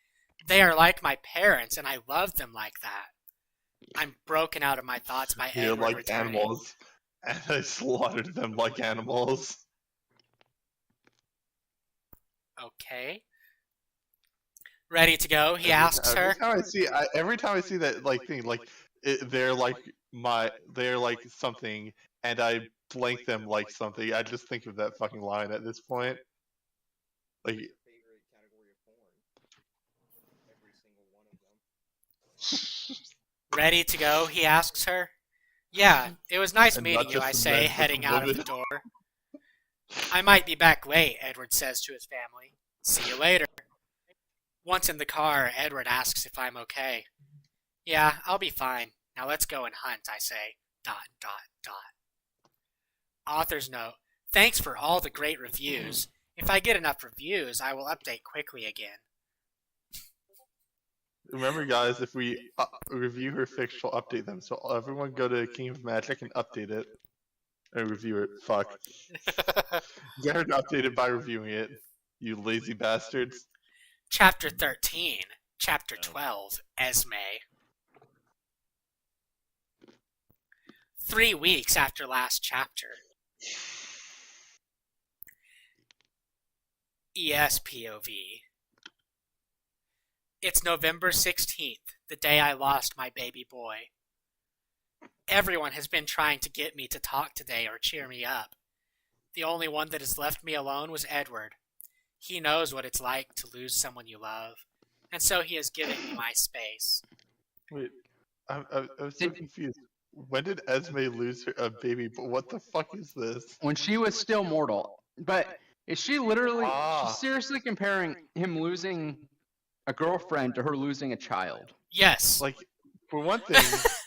They are like my parents, and I love them like that. I'm broken out of my thoughts by You're Edward like returning. animals, and I slaughtered them like animals. Okay. Ready to go? He asks her. Every time I see that thing, they're like something, and I blank them like something. I just think of that fucking line at this point. Like, Favorite category of porn. Every single one of them. Ready to go? He asks her. Yeah, it was nice And meeting not you, just I the say, men, but heading the out of the women. door. I might be back late, Edward says to his family. See you later. Once in the car, Edward asks if I'm okay. Yeah, I'll be fine. Now let's go and hunt, I say. ... Author's note. Thanks for all the great reviews. If I get enough reviews, I will update quickly again. remember, guys, if we review her fics, she'll update them. So everyone go to King of Magic and update it. And review it. Fuck. Get her to update it by reviewing it. You lazy bastards. Chapter 13. Chapter 12. Esme. 3 weeks after last chapter. ESPOV. It's November 16th, the day I lost my baby boy. Everyone has been trying to get me to talk today or cheer me up. The only one that has left me alone was Edward. He knows what it's like to lose someone you love, and so he has given me my space. Wait, I was so confused. When did Esme lose her baby? But what the fuck is this? When she was still mortal. But is she literally? Ah. She's seriously comparing him losing a girlfriend to her losing a child. Yes. Like, for one thing,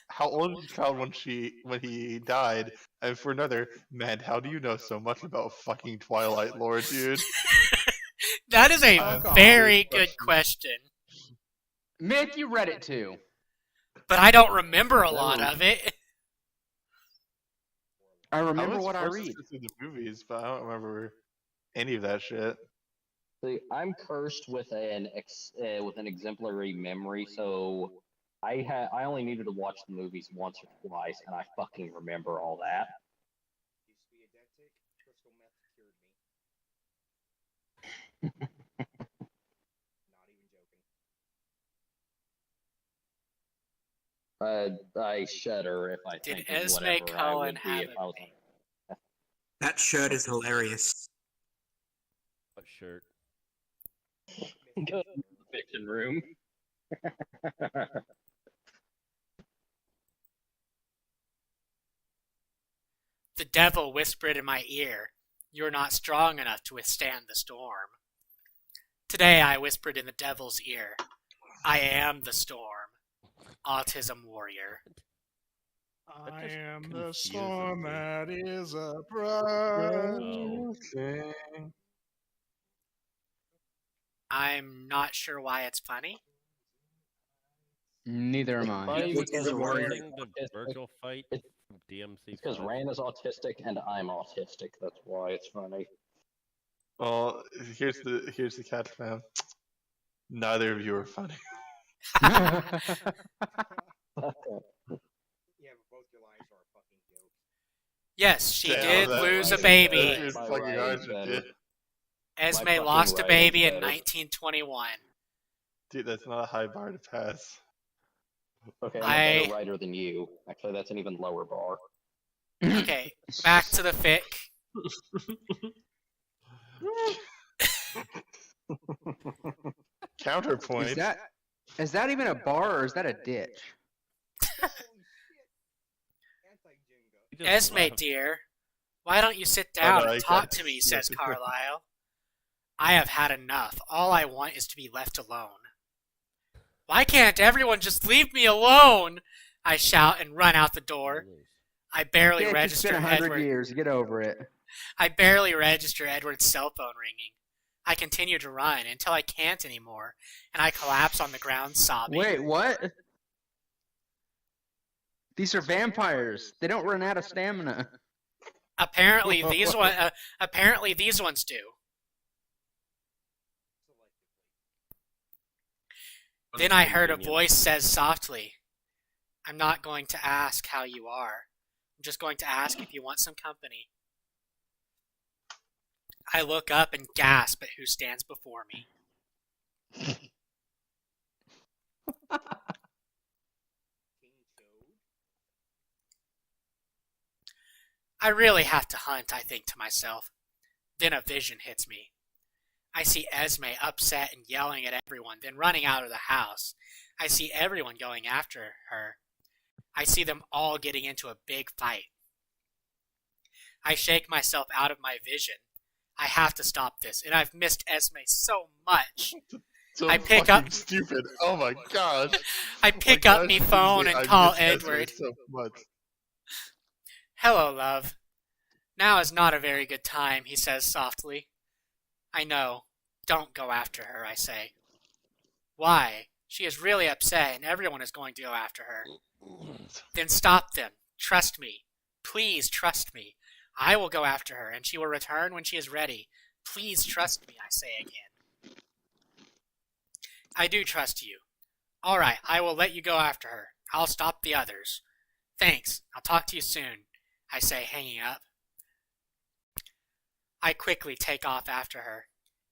how old was the child when he died? And for another, man, how do you know so much about fucking Twilight lore, dude? That is a God. very good question. Mick, you read it too. But I don't remember a lot of it. I remember was what I forced read. to see the movies, but I don't remember any of that shit. See, I'm cursed with an exemplary memory, so I only needed to watch the movies once or twice, and I fucking remember all that. Used to be a dead tick. Crystal meth cured me. Not even joking. I shudder if I Did think of Esme whatever I Cullen would be have if I was. That shirt is hilarious. What shirt? Go to the fiction room. The devil whispered in my ear, "You're not strong enough to withstand the storm." Today I whispered in the devil's ear, "I am the storm. Autism warrior." I just am the confuses storm me. that is a Oh. I'm not sure why it's funny. Neither am Funny I. because Autism warrior. Rand The is autistic. Virgil fight It's from DMC. because Rand is autistic and I'm autistic. That's why it's funny. Well, here's the catch, fam. Neither of you are funny. Yeah, but both your lives are a fucking joke. Yes, she Damn, did that- lose a that- baby. That's My fucking writing's hard, better. dude. Esme fucking lost a writing's baby in better. 1921. Dude, that's not a high bar to pass. Okay, I'm a better writer than you. Actually, that's an even lower bar. Okay, back to the fic. Counterpoint. Is that even a bar or is that a ditch? Holy shit. Anti-Jenga. He just Esme, left. dear, why don't you sit down no, and I talk can't. to me, says Carlyle. I have had enough. All I want is to be left alone. Why can't everyone just leave me alone? I shout and run out the door. I barely Ditch, it's been register 100 Edward. years. Get over it. I barely register Edward's cell phone ringing. I continue to run until I can't anymore, and I collapse on the ground sobbing. Wait, what? These are vampires. They don't run out of stamina. Apparently these ones do. Then I heard a voice says softly, I'm not going to ask how you are. I'm just going to ask if you want some company. I look up and gasp at who stands before me. I really have to hunt, I think to myself. Then a vision hits me. I see Esme upset and yelling at everyone, then running out of the house. I see everyone going after her. I see them all getting into a big fight. I shake myself out of my vision. I have to stop this, and I've missed Esme so much. So I pick fucking up- stupid. Oh my gosh. I pick up me phone and call Edward Edward. so much. Hello, love. Now is not a very good time, he says softly. I know. Don't go after her, I say. Why? She is really upset and everyone is going to go after her. Then stop them. Trust me. Please trust me. I will go after her and she will return when she is ready. Please trust me, I say again. I do trust you. All right, I will let you go after her. I'll stop the others. Thanks. I'll talk to you soon, I say, hanging up. I quickly take off after her.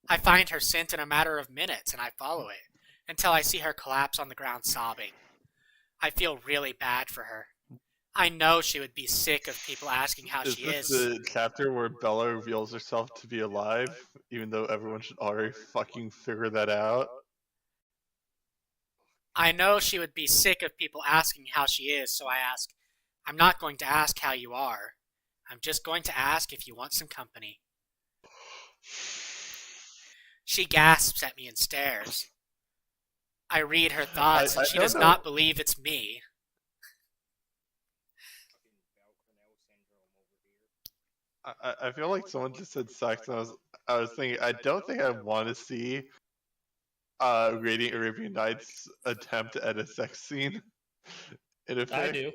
I find her scent in a matter of minutes, and I follow it, until I see her collapse on the ground sobbing. I feel really bad for her. I know she would be sick of people asking how she this is. the chapter where Bella reveals herself to be alive, even though everyone should already fucking figure that out? I know she would be sick of people asking how she is, so I ask, I'm not going to ask how you are. I'm just going to ask if you want some company. She gasps at me and stares. I read her thoughts, and I she don't does know. not believe it's me. I feel like someone just said sex, and I was thinking, I don't think I want to see Radiant Arabian Nights attempt at a sex scene in a I fic. do.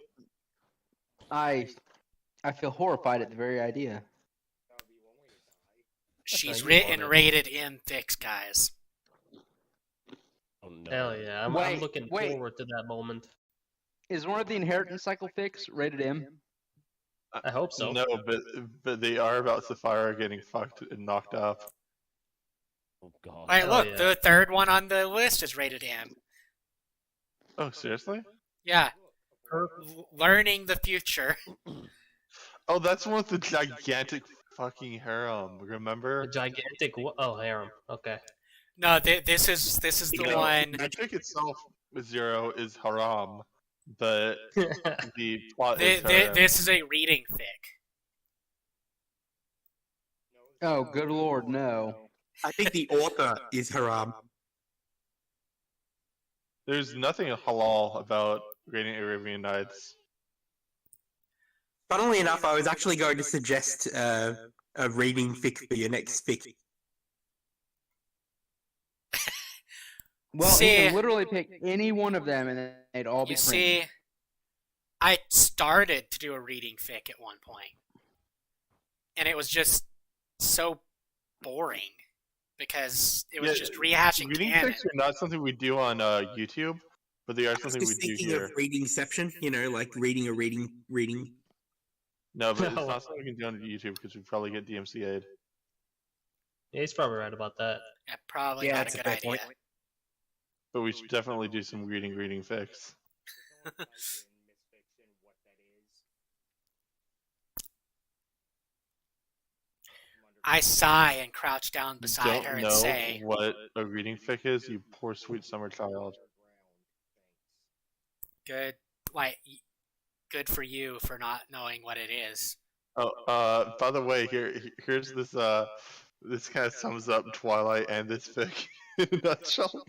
I feel horrified at the very idea. She's you written want it. rated M thick, guys. Oh, no. Hell yeah, I'm Wait, looking wait. forward to that moment. Is one of the inheritance cycle fics rated M? I hope so. No, but they are about Sapphira getting fucked and knocked up. Oh, God. Right, Hell look, yeah. the third one on the list is rated M. Oh, seriously? Yeah. Learning the future. Oh, that's one with the gigantic fucking harem. Remember? The gigantic. Harem. Okay. No, this is the No, one. The trick itself with Zero is haram, but the plot is harem. This is a reading fic. Oh, good lord, no. I think the author is Haram. There's nothing halal about Radiant Arabian Nights. Funnily enough, I was actually going to suggest a reading fic for your next fic. Well, See- you can literally pick any one of them and they'd all be You cream. see, I started to do a reading fic at one point, and it was just so boring because it was Yeah, just rehashing Reading canon. fics are not something we do on YouTube, but they are I was something we just do thinking here. of readingception, like reading a reading. No, but No. it's not something we can do on YouTube because we probably get DMCA'd. Yeah, he's probably right about that. Yeah, probably Yeah, not that's a a good fair idea. point. But we should definitely do some greeting fix. There's only like in Miss Fiction what that is. I sigh and crouch down beside her Don't and know say, what a greeting fic is, you poor sweet summer child. "Good, good for you for not knowing what it is." Oh, by the way, here's this this kind of sums up Twilight and this fic in a nutshell.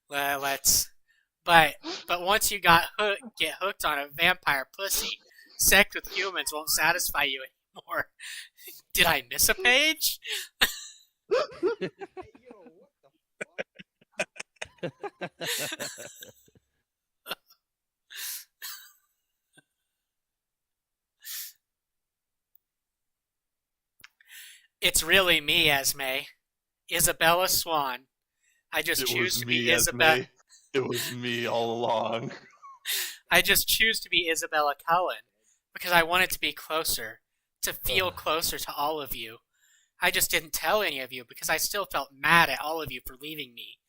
Let's. But once you get hooked on a vampire pussy, sex with humans won't satisfy you anymore. Did I miss a page? Hey, yo, what the fuck? It's really me, Esme. Isabella Swan. I just It choose was to me, be Isabella. Esme. It was me all along. I just choose to be Isabella Cullen because I wanted to be closer, to feel closer to all of you. I just didn't tell any of you because I still felt mad at all of you for leaving me,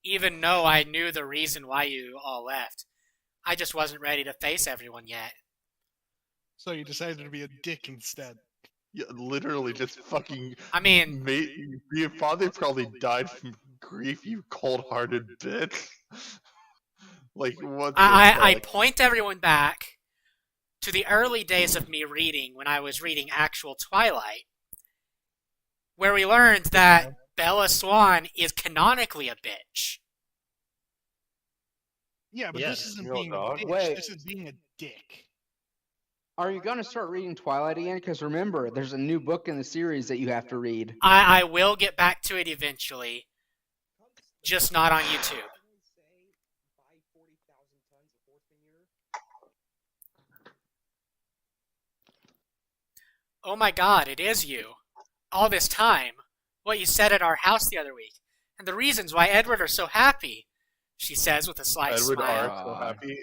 even though I knew the reason why you all left. I just wasn't ready to face everyone yet. So you decided to be a dick instead. Yeah, literally just fucking I mean, your father probably died from grief, you cold-hearted bitch. Like, what the I fuck? point everyone back to the early days of me reading when I was reading actual Twilight, where we learned that Bella Swan is canonically a bitch. Yeah, but Yeah. this isn't Real being dog. a bitch. Wait. This is being a dick. Are you gonna start reading Twilight again? Because remember, there's a new book in the series that you have to read. I will get back to it eventually, just not on YouTube. Can we say buy 40,000 tons of horseman urine? Oh my god, it is you. All this time. What you said at our house the other week. And the reasons why Edward are so happy, she says with a slight Edward smile. are so happy.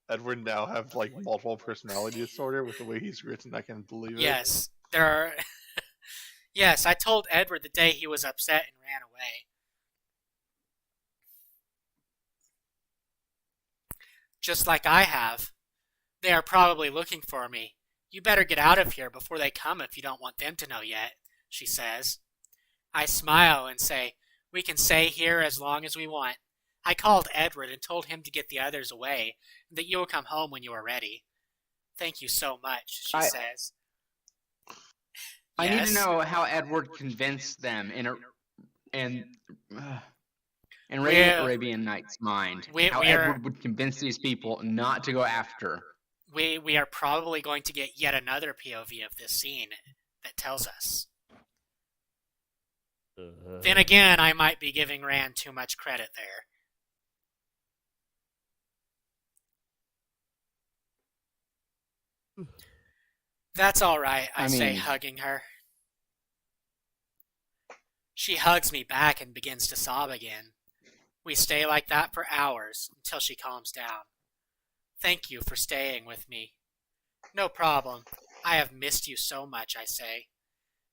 Edward now have like multiple personality disorder with the way he's written. I can't believe it. Yes, there are... Yes, I told Edward the day he was upset and ran away. Just like I have. They are probably looking for me. You better get out of here before they come if you don't want them to know yet, she says. I smile and say, we can stay here as long as we want. I called Edward and told him to get the others away, and that you will come home when you are ready. Thank you so much, she says. I need Yes? to know how Edward convinced them in Arabian Nights' mind. How Edward would convince these people not to go after. We are probably going to get yet another POV of this scene that tells us. Then again, I might be giving Rand too much credit there. That's alright, I say, hugging her. She hugs me back and begins to sob again. We stay like that for hours until she calms down. Thank you for staying with me. No problem. I have missed you so much, I say.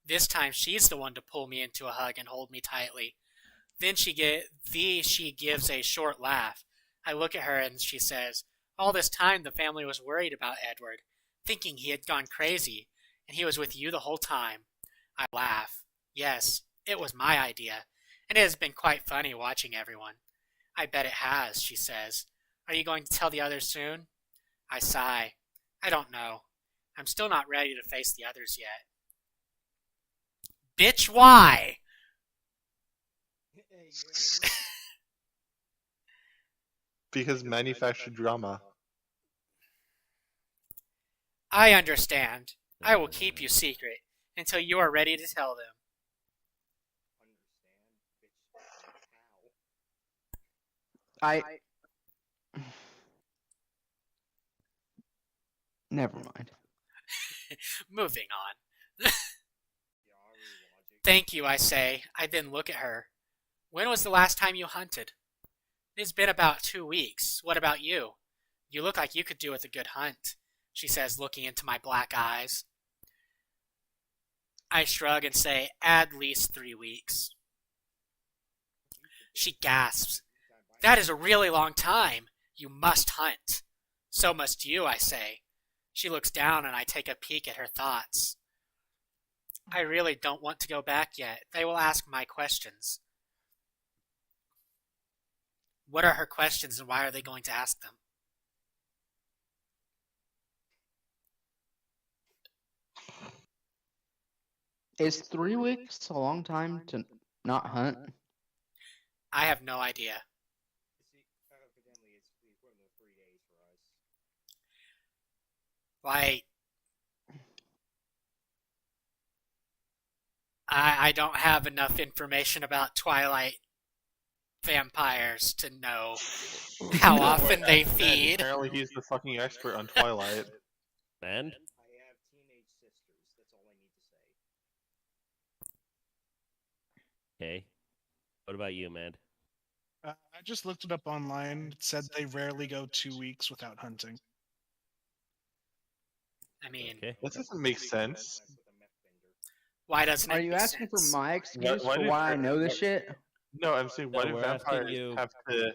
This time she's the one to pull me into a hug and hold me tightly. Then she gives a short laugh. I look at her and she says, all this time the family was worried about Edward, thinking he had gone crazy, and he was with you the whole time. I laugh. Yes, it was my idea, and it has been quite funny watching everyone. I bet it has, she says. Are you going to tell the others soon? I sigh. I don't know. I'm still not ready to face the others yet. Bitch, why? Because manufactured drama. I understand. I will keep you secret until you are ready to tell them. Never mind. Moving on. Thank you, I say. I then look at her. When was the last time you hunted? It's been about 2 weeks. What about you? You look like you could do with a good hunt. she says, looking into my black eyes. I shrug and say, at least 3 weeks. She gasps. That is a really long time. You must hunt. So must you, I say. She looks down and I take a peek at her thoughts. I really don't want to go back yet. They will ask my questions. What are her questions and why are they going to ask them? Is 3 weeks a long time to not hunt? I have no idea. Evidently, it's the equivalent of 3 days for us. Like, I don't have enough information about Twilight vampires to know how often they feed. Apparently, he's the fucking expert on Twilight. And? I have teenage sisters. That's all I need to say. Okay. What about you, man? I just looked it up online. It said they rarely go 2 weeks without hunting. I mean, Okay. That doesn't make sense. why doesn't it Are you make asking sense? for my excuse why for did- why I know this shit? No, I'm saying, why No, do we're asking vampires you- have to?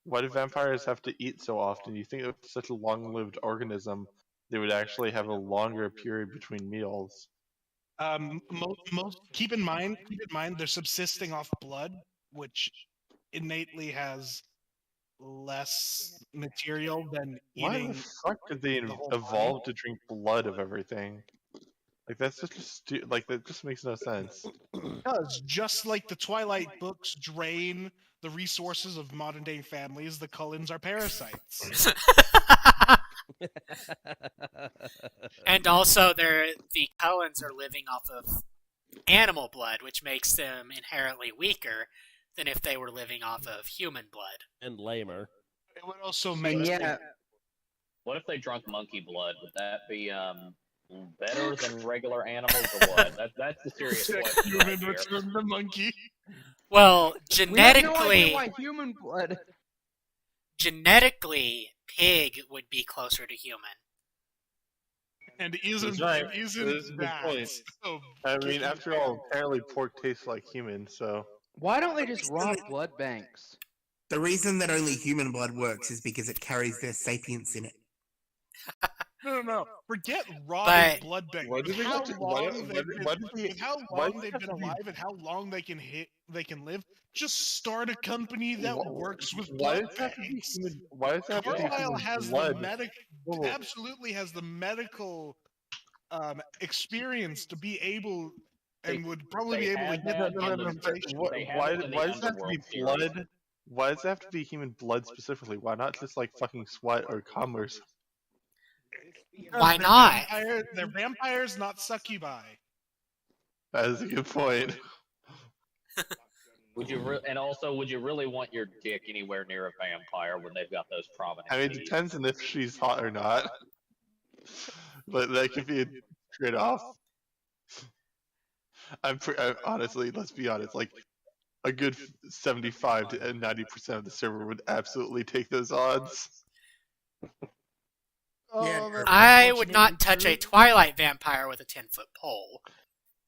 Why do vampires have to eat so often? You think if such a long-lived organism, they would actually have a longer period between meals? Keep in mind, they're subsisting off blood, which innately has less material than Why eating. the fuck did they the whole evolve to drink blood of everything? Like that's just a like that just makes no sense. Because just like the Twilight books drain the resources of modern day families, the Cullens are parasites. And also, the Cullens are living off of animal blood, which makes them inherently weaker than if they were living off of human blood. And lamer. It would also make And yeah, What if they drunk monkey blood? Would that be better than regular animals or what? That's the serious question. human Right here. return the monkey. Well, we have no idea genetically, why human blood. pig would be closer to human. And isn't That's right. isn't This is a good that? point. So I mean, after all, apparently pork tastes like human, so Why don't they just rob blood banks? The reason that only human blood works is because it carries their sapience in it. No. Forget robbing But- blood banks. Why do With they how have to- long why- they've why- been- why do they- with how why long does it they've have been to be- alive and how long they can live, just start a company that works with why blood does it have to be banks. human? Why does it have to be Carlisle human has blood? the absolutely has the medical experience to be able and would probably be They able to had get that that in the- documentation. They have Why it in the does it have to be Underworld series. blood? Why does it have to be human blood specifically? Why not just like fucking sweat or cum or something? Why not? They're vampires, not succubi. That is a good point. Would you and also would you really want your dick anywhere near a vampire when they've got those prominent I mean, it teeth? depends on if she's hot or not. But that could be a trade-off. Honestly, let's be honest. Like a good 75 to 90% of the server would absolutely take those odds. Yeah, that's I would not unfortunately touch a true. Twilight vampire with a 10-foot pole.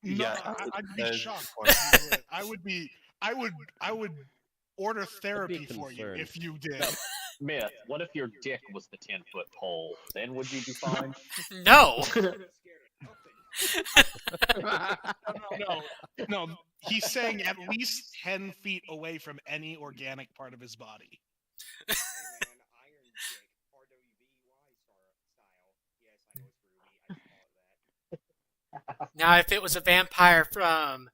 No, Yeah, I'd that be is shocked. the point. if you would. I would order therapy for you concerned. if you did. No. Myth, what if your dick was the 10-foot pole? Then would you be fine? No! No. He's saying at least 10 feet away from any organic part of his body. Hey man, Iron Dick, RWBY style. Yes, I know it's Ruby. I just call it that. Now, if it was a vampire from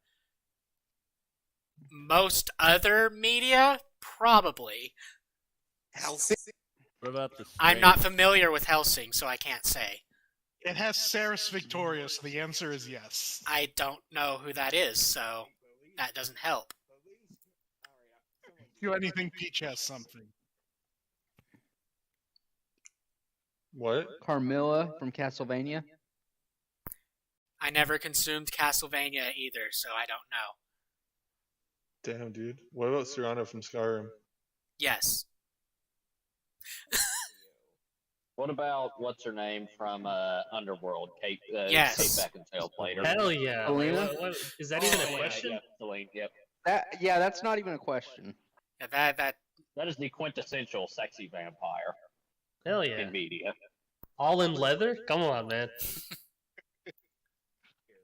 most other media, probably. Helsing? What about the I'm strange- not familiar with Helsing, so I can't say. It has Ceres Victoria, so the answer is yes. I don't know who that is, so that doesn't help. Do anything, Peach has something. What? Carmilla from Castlevania. I never consumed Castlevania either, so I don't know. Damn, dude. What about Serrano from Skyrim? Yes. What about what's her name from Underworld? Kate. Yes. Kate Beckinsale played her. Hell yeah. Selena? Is that even a Yeah, question? Yeah, Celine. Yep. That's not even a question. Yeah, that That is the quintessential sexy vampire Hell yeah. in media. All in leather? Come on, man.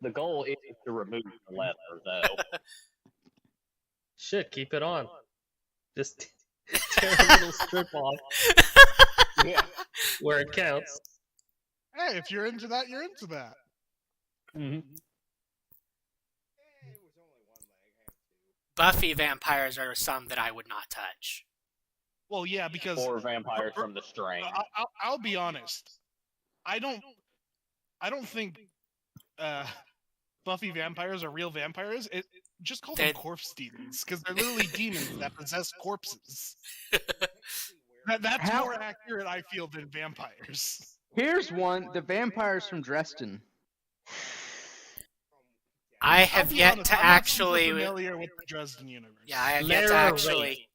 The goal is to remove the leather, though. Shit, keep it on. Just tear a little strip off Yeah. where it counts. Hey, if you're into that, you're into that. Mm-hmm. Buffy vampires are some that I would not touch. Well, yeah, because Or vampires from The Strain. I'll be honest. I don't think Buffy vampires are real vampires. Just call them corpse demons, because they're literally demons that possess corpses. That's more accurate, I feel, than vampires. Here's one: the vampires from Dresden. I have yet honest, to I'm not actually. super familiar with the Dresden universe. Yeah, I have yet to actually.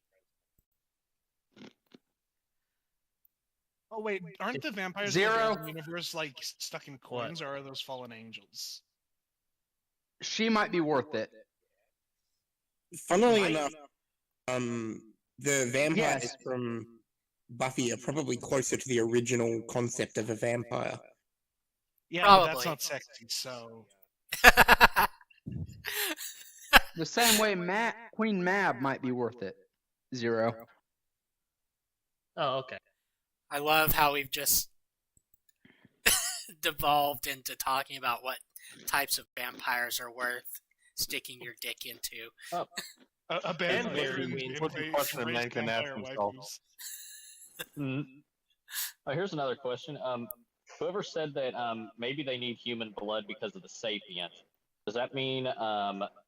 Oh wait, aren't the vampires Zero. in the Dresden universe like stuck in coins, or are those fallen angels? She might be worth it. Funnily enough, the vampires from Buffy are probably closer to the original concept of a vampire. Yeah, Probably. but that's not sexy, so. The same way Queen Mab might be worth it. Zero. Oh, okay. I love how we've just devolved into talking about what types of vampires are worth sticking your dick into. Abandoned What's the question man can ask himself? Here's another question. Whoever said that maybe they need human blood because of the sapient, does that mean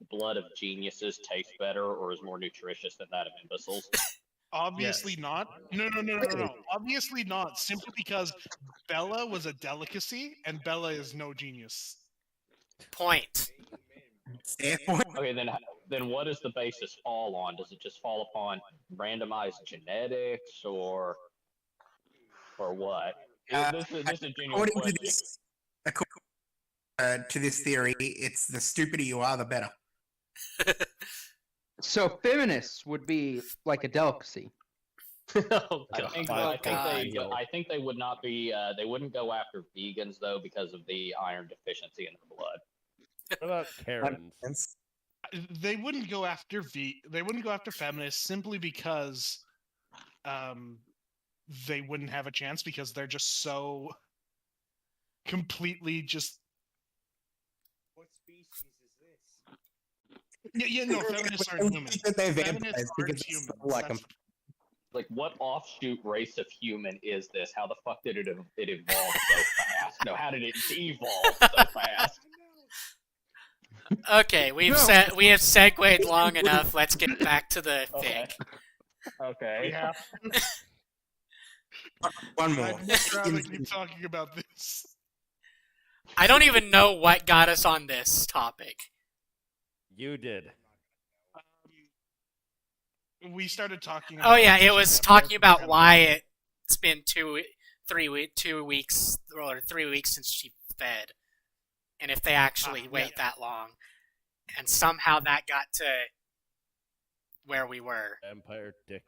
blood of geniuses tastes better or is more nutritious than that of imbeciles? Obviously not. No. Obviously not. Simply because Bella was a delicacy, and Bella is no genius. Point. Okay, then what does the basis fall on? Does it just fall upon randomized genetics or what? This is a genuine question. According to this theory, it's the stupider you are, the better. So feminists would be like a delicacy. Oh, I think they would not be. They wouldn't go after vegans though because of the iron deficiency in their blood. What about Karens? They wouldn't go after They wouldn't go after feminists simply because, they wouldn't have a chance because they're just so completely just. What species is this? Yeah, no, feminists aren't human. They're Feminists vampires aren't because human. like them. Like, what offshoot race of human is this? How the fuck did it evolve so fast? No, how did it devolve so fast? Okay, we have segued long enough. Let's get back to the thing. Okay. Yeah. One more. I'd much rather keep talking about this. I don't even know what got us on this topic. You did. We started talking. Oh yeah, it was talking about why it's been 2 weeks or 3 weeks since she fed, and if they actually wait that long, and somehow that got to where we were. Vampire dick.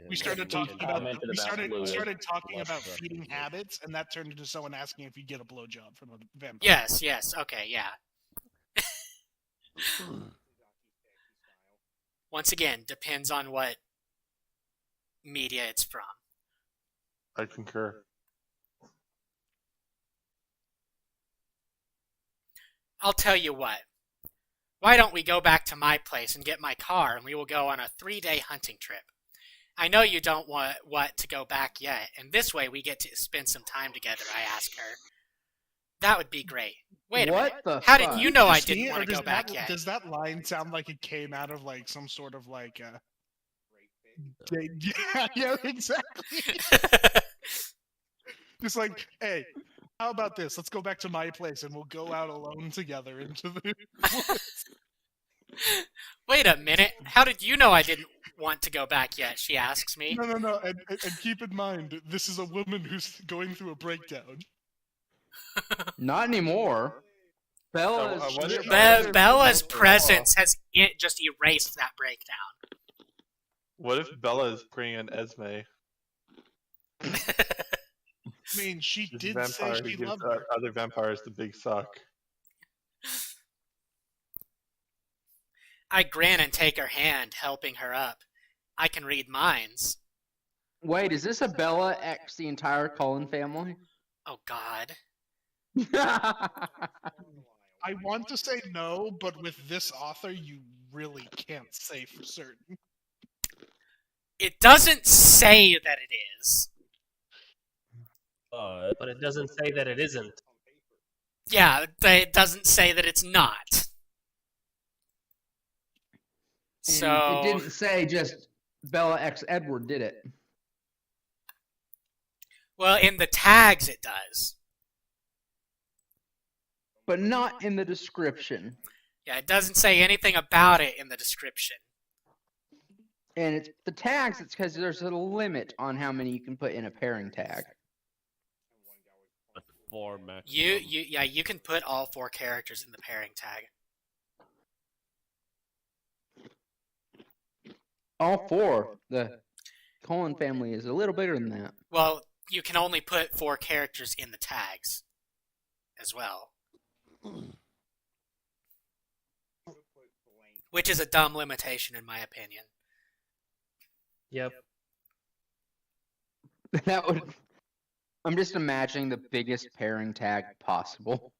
We started talking about feeding habits, and that turned into someone asking if you get a blowjob from a vampire. Yes. Okay, yeah. Once again, depends on what media it's from. I concur. I'll tell you what. Why don't we go back to my place and get my car and we will go on a 3-day hunting trip? I know you don't want to go back yet, and this way we get to spend some time together, I ask her. That would be great. Wait a minute. How did you know I didn't want to go back yet? Does that line sound like it came out of like some sort of like yeah, exactly. Just like, hey, how about this? Let's go back to my place and we'll go out alone together into the woods. Wait a minute. How did you know I didn't want to go back yet, she asks me. No. And keep in mind, this is a woman who's going through a breakdown. Not anymore. Bella's presence has just erased that breakdown. What if Bella is bringing Esme? I mean, she This did vampire say who she gives loved her. other vampires the big suck. I grin and take her hand, helping her up. I can read minds. Wait, is this a Bella X the entire Cullen family? Oh, God. I want to say no, but with this author, you really can't say for certain. It doesn't say that it is. But it doesn't say that it isn't. Yeah, it doesn't say that it's not. So it didn't say just Bella X Edward, did it? Well, in the tags it does. But not in the description. Yeah, it doesn't say anything about it in the description. And it's the tags, it's because there's a limit on how many you can put in a pairing tag. Like 4 maximum. You can put all 4 characters in the pairing tag. All 4. The Cullen family is a little bigger than that. Well, you can only put 4 characters in the tags as well. Which is a dumb limitation in my opinion. Yep. That would. I'm just imagining the biggest pairing tag possible.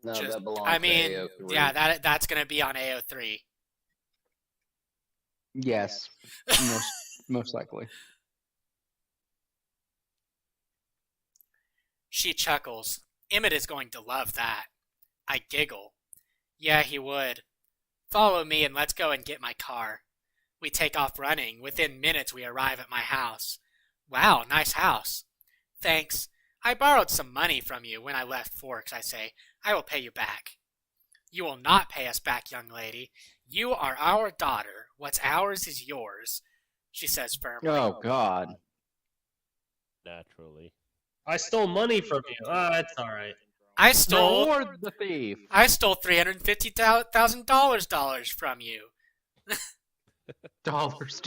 No, Just- that belongs I to mean, AO3. yeah, that's going to be on AO3. Yes, most likely. She chuckles. Emmett is going to love that. I giggle. Yeah, he would. Follow me and let's go and get my car. We take off running. Within minutes we arrive at my house. Wow, nice house. Thanks. I borrowed some money from you when I left Forks, I say. I will pay you back. You will not pay us back, young lady. You are our daughter. What's ours is yours, she says firmly. Oh, God. Naturally. I stole money from you. It's alright. I stole Reward the thief. $350,000 from you. Dollars.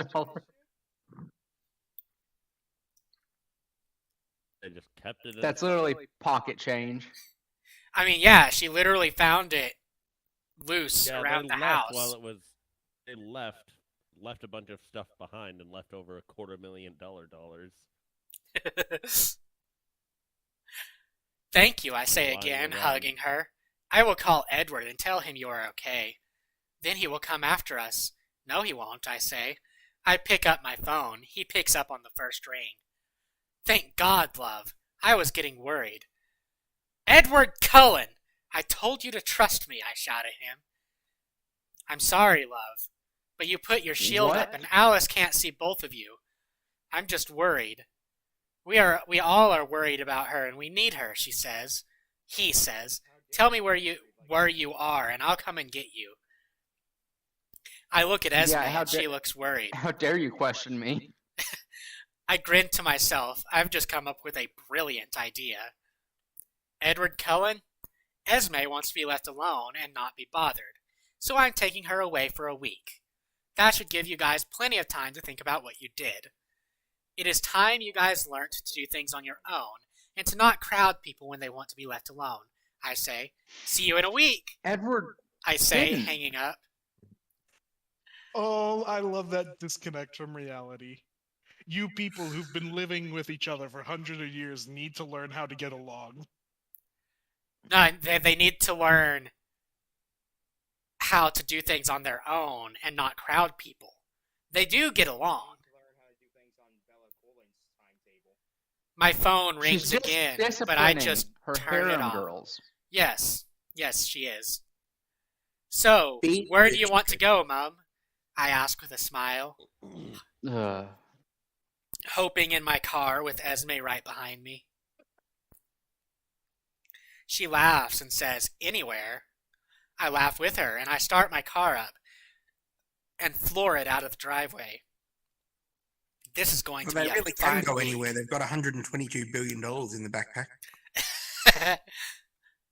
They just kept it. That's literally pocket change. I mean, yeah, she literally found it loose around they the left house. While it was, they left a bunch of stuff behind and left over $250,000. Thank you, I say Lying again, around. hugging her. I will call Edward and tell him you are okay. Then he will come after us. No, he won't, I say. I pick up my phone. He picks up on the first ring. Thank God, love. I was getting worried. Edward Cullen! I told you to trust me, I shout at him. I'm sorry, love, but you put your shield up and Alice can't see both of you. I'm just worried. We all are worried about her and we need her, she says. He says, tell me where you are and I'll come and get you. I look at Esme and she looks worried. How dare you question me? I grin to myself. I've just come up with a brilliant idea. Edward Cullen? Esme wants to be left alone and not be bothered, so I'm taking her away for a week. That should give you guys plenty of time to think about what you did. It is time you guys learnt to do things on your own and to not crowd people when they want to be left alone. I say, see you in a week. Edward, I say, hanging up. Oh, I love that disconnect from reality. You people who've been living with each other for hundreds of years need to learn how to get along. No, they need to learn how to do things on their own and not crowd people. They do get along. My phone rings again, but I just turn it off. Girls. Yes, she is. So, where do you want to go, Mum? I ask with a smile. Hoping in my car with Esme right behind me. She laughs and says, anywhere. I laugh with her and I start my car up. and floor it out of the driveway. This is going Well, to be they really a fun can go week. anywhere. They've got $122 billion in the backpack.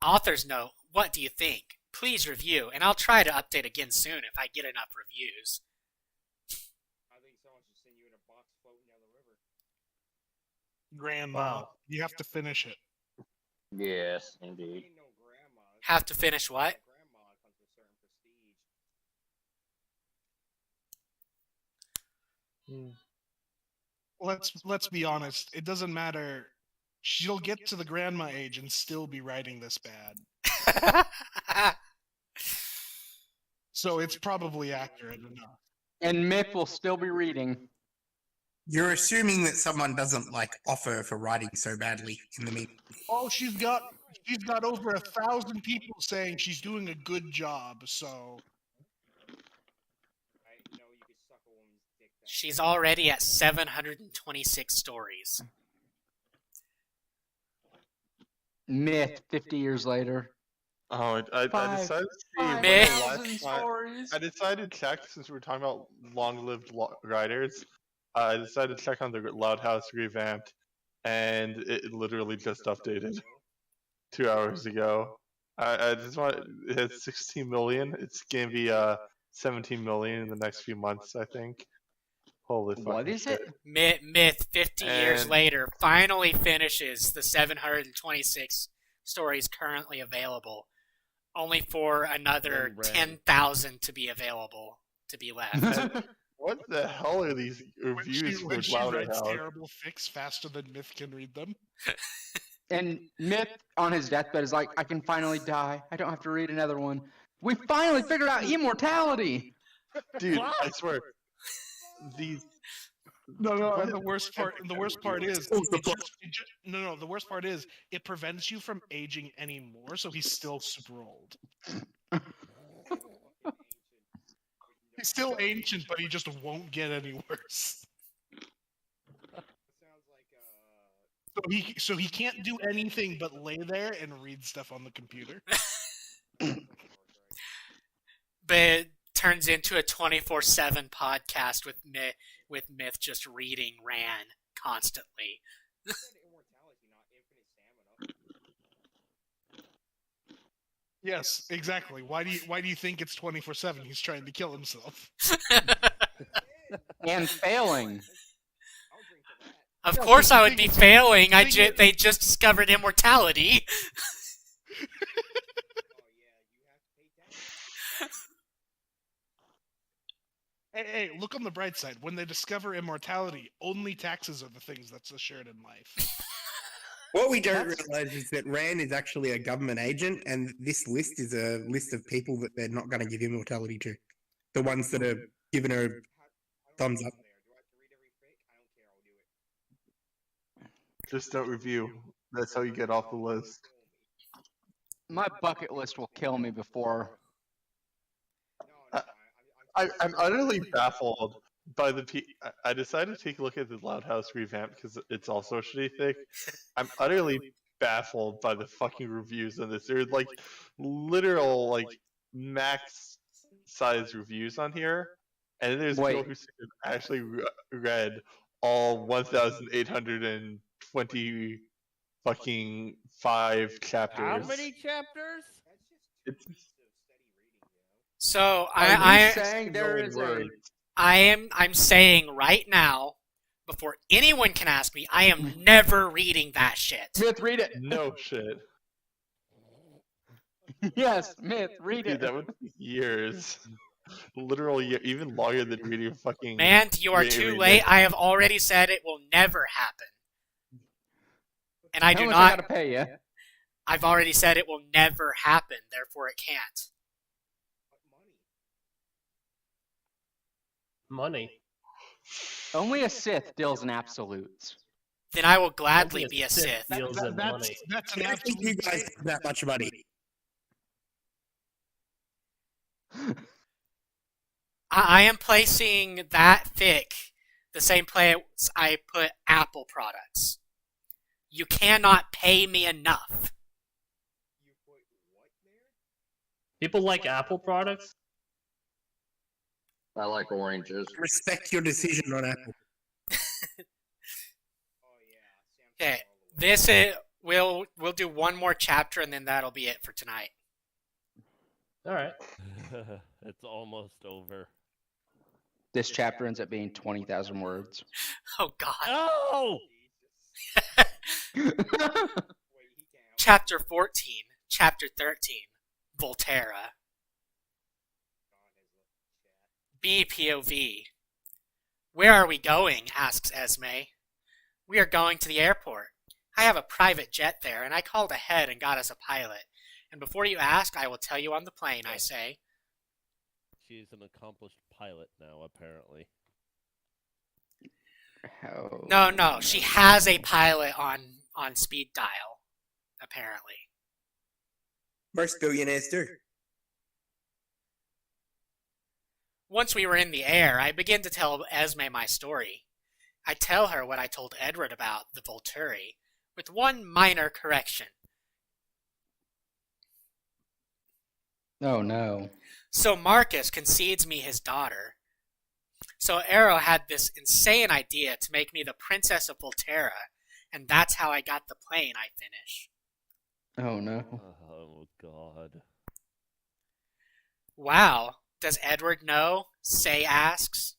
Author's note, what do you think? Please review, and I'll try to update again soon if I get enough reviews. I think someone should send you in a box floating down the river. Grandma, Wow. you have to finish it. Yes, indeed. Ain't no grandmas. Have to finish what? Grandma comes with certain prestige. Let's be honest. It doesn't matter. She'll get to the grandma age and still be writing this bad. So it's probably accurate enough. And Myth will still be reading. You're assuming that someone doesn't offer for writing so badly in the meeting. Oh, she's got over 1,000 people saying she's doing a good job. So I know you could suck a woman's dick. She's already at 726 stories. Myth, 50 years later. Oh, I decided to see when Myth. the last time- I decided to check, since we're talking about long-lived writers. I decided to check on the Loud House revamped, and it literally just updated 2 hours ago. I just want it has 16 million. It's gonna be 17 million in the next few months, I think. Holy fuck! What is it? Myth, 50 years And- later, finally finishes the 726 stories currently available, only for another Then ran. 10,000 to be available, to be left. What the hell are these when reviews she for Louder writes House? terrible fics faster than Myth can read them. And Myth on his deathbed is like, I can finally die. I don't have to read another one. We finally figured out immortality. Dude, I swear, these. No, What and the is- worst part is Who's the the worst part is it prevents you from aging anymore, so he's still super old. He's still ancient, but he just won't get any worse. Sounds like So he can't do anything but lay there and read stuff on the computer. But it turns into a 24/7 podcast with Myth just reading Ran constantly. you said immortality, not infinite stamina. Yes, exactly. Why do you think it's 24/7? He's trying to kill himself. And failing. I'll drink to that. Of Yeah, course but I the would thing be is- failing. the thing is- They just discovered immortality. Oh yeah, you have to pay tax. Hey, look on the bright side. When they discover immortality, only taxes are the things that's assured in life. What we don't realize is that Rand is actually a government agent, and this list is a list of people that they're not going to give immortality to. The ones that are given her How do thumbs I up. go there? Do I have to read every fic? I don't care. I'll do it. Just don't review. That's how you get off the list. My bucket list will kill me before. No, I'm utterly baffled by I decided to take a look at the Loud House revamp because it's also a shitty thing. I'm utterly baffled by the fucking reviews on this. There's literal max size reviews on here, and then there's people Wait. who actually read all 1,820 fucking 5 chapters. How many chapters? That's just 2 It's- weeks of steady reading, So Are you I saying there million is a... words. I'm saying right now, before anyone can ask me, I am never reading that shit. Myth, read it. No shit. Yes, Myth, read Dude, it. that would be years. Literal even longer than reading fucking. Man, you are Yeah, too read late. it. I have already said it will never happen. And I How do much not. I gotta pay you? I've already said it will never happen, therefore it can't. But Money. Only a Sith deals in absolutes. Then I will gladly Only be a Sith Sith. deals in money. That's I an don't think you absolute. guys have that much money. I am placing that fic the same place I put Apple products. You cannot pay me enough. you put what there? People like Apple products. I like oranges. Respect your decision on Apple. Oh yeah, Samsung Okay, all the way. this is we'll do one more chapter and then that'll be it for tonight. All right. It's almost over. This chapter ends up being 20,000 words. Oh God. Oh! Jesus. Wait, he can't. Chapter 14, Chapter 13, Volterra. BPOV. Where are we going? Asks Esme. We are going to the airport. I have a private jet there, and I called ahead and got us a pilot. And before you ask, I will tell you on the plane, I say. She's an accomplished pilot now, apparently. Oh. No, she has a pilot on speed dial, apparently. Most billionaires do. Once we were in the air, I begin to tell Esme my story. I tell her what I told Edward about the Volturi, with one minor correction. Oh no. So Marcus concedes me his daughter. So Arrow had this insane idea to make me the Princess of Volterra, and that's how I got the plane, I finish. Oh no. Oh, God. Wow, does Edward know? Say asks.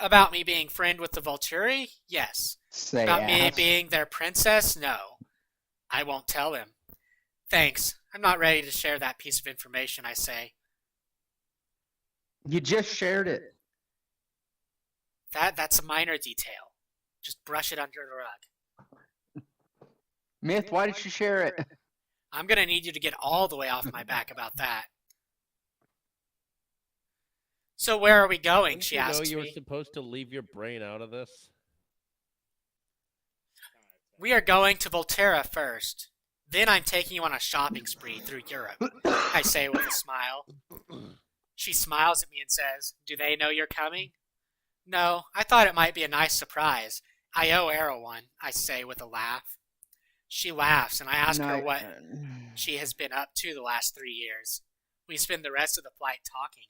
About me being friend with the Volturi? Yes. Say About me ass. being their princess? No. I won't tell him. Thanks. I'm not ready to share that piece of information, I say. You just shared it. That's a minor detail. Just brush it under the rug. Myth, why did you share it? I'm gonna need you to get all the way off my back about that. So where are we going? Didn't She you know asks you were me. supposed to leave your brain out of this? We are going to Volterra first. Then I'm taking you on a shopping spree through Europe, I say with a smile. She smiles at me and says, Do they know you're coming? No, I thought it might be a nice surprise. I owe Arrow one, I say with a laugh. She laughs, and I ask her what she has been up to the last 3 years. We spend the rest of the flight talking.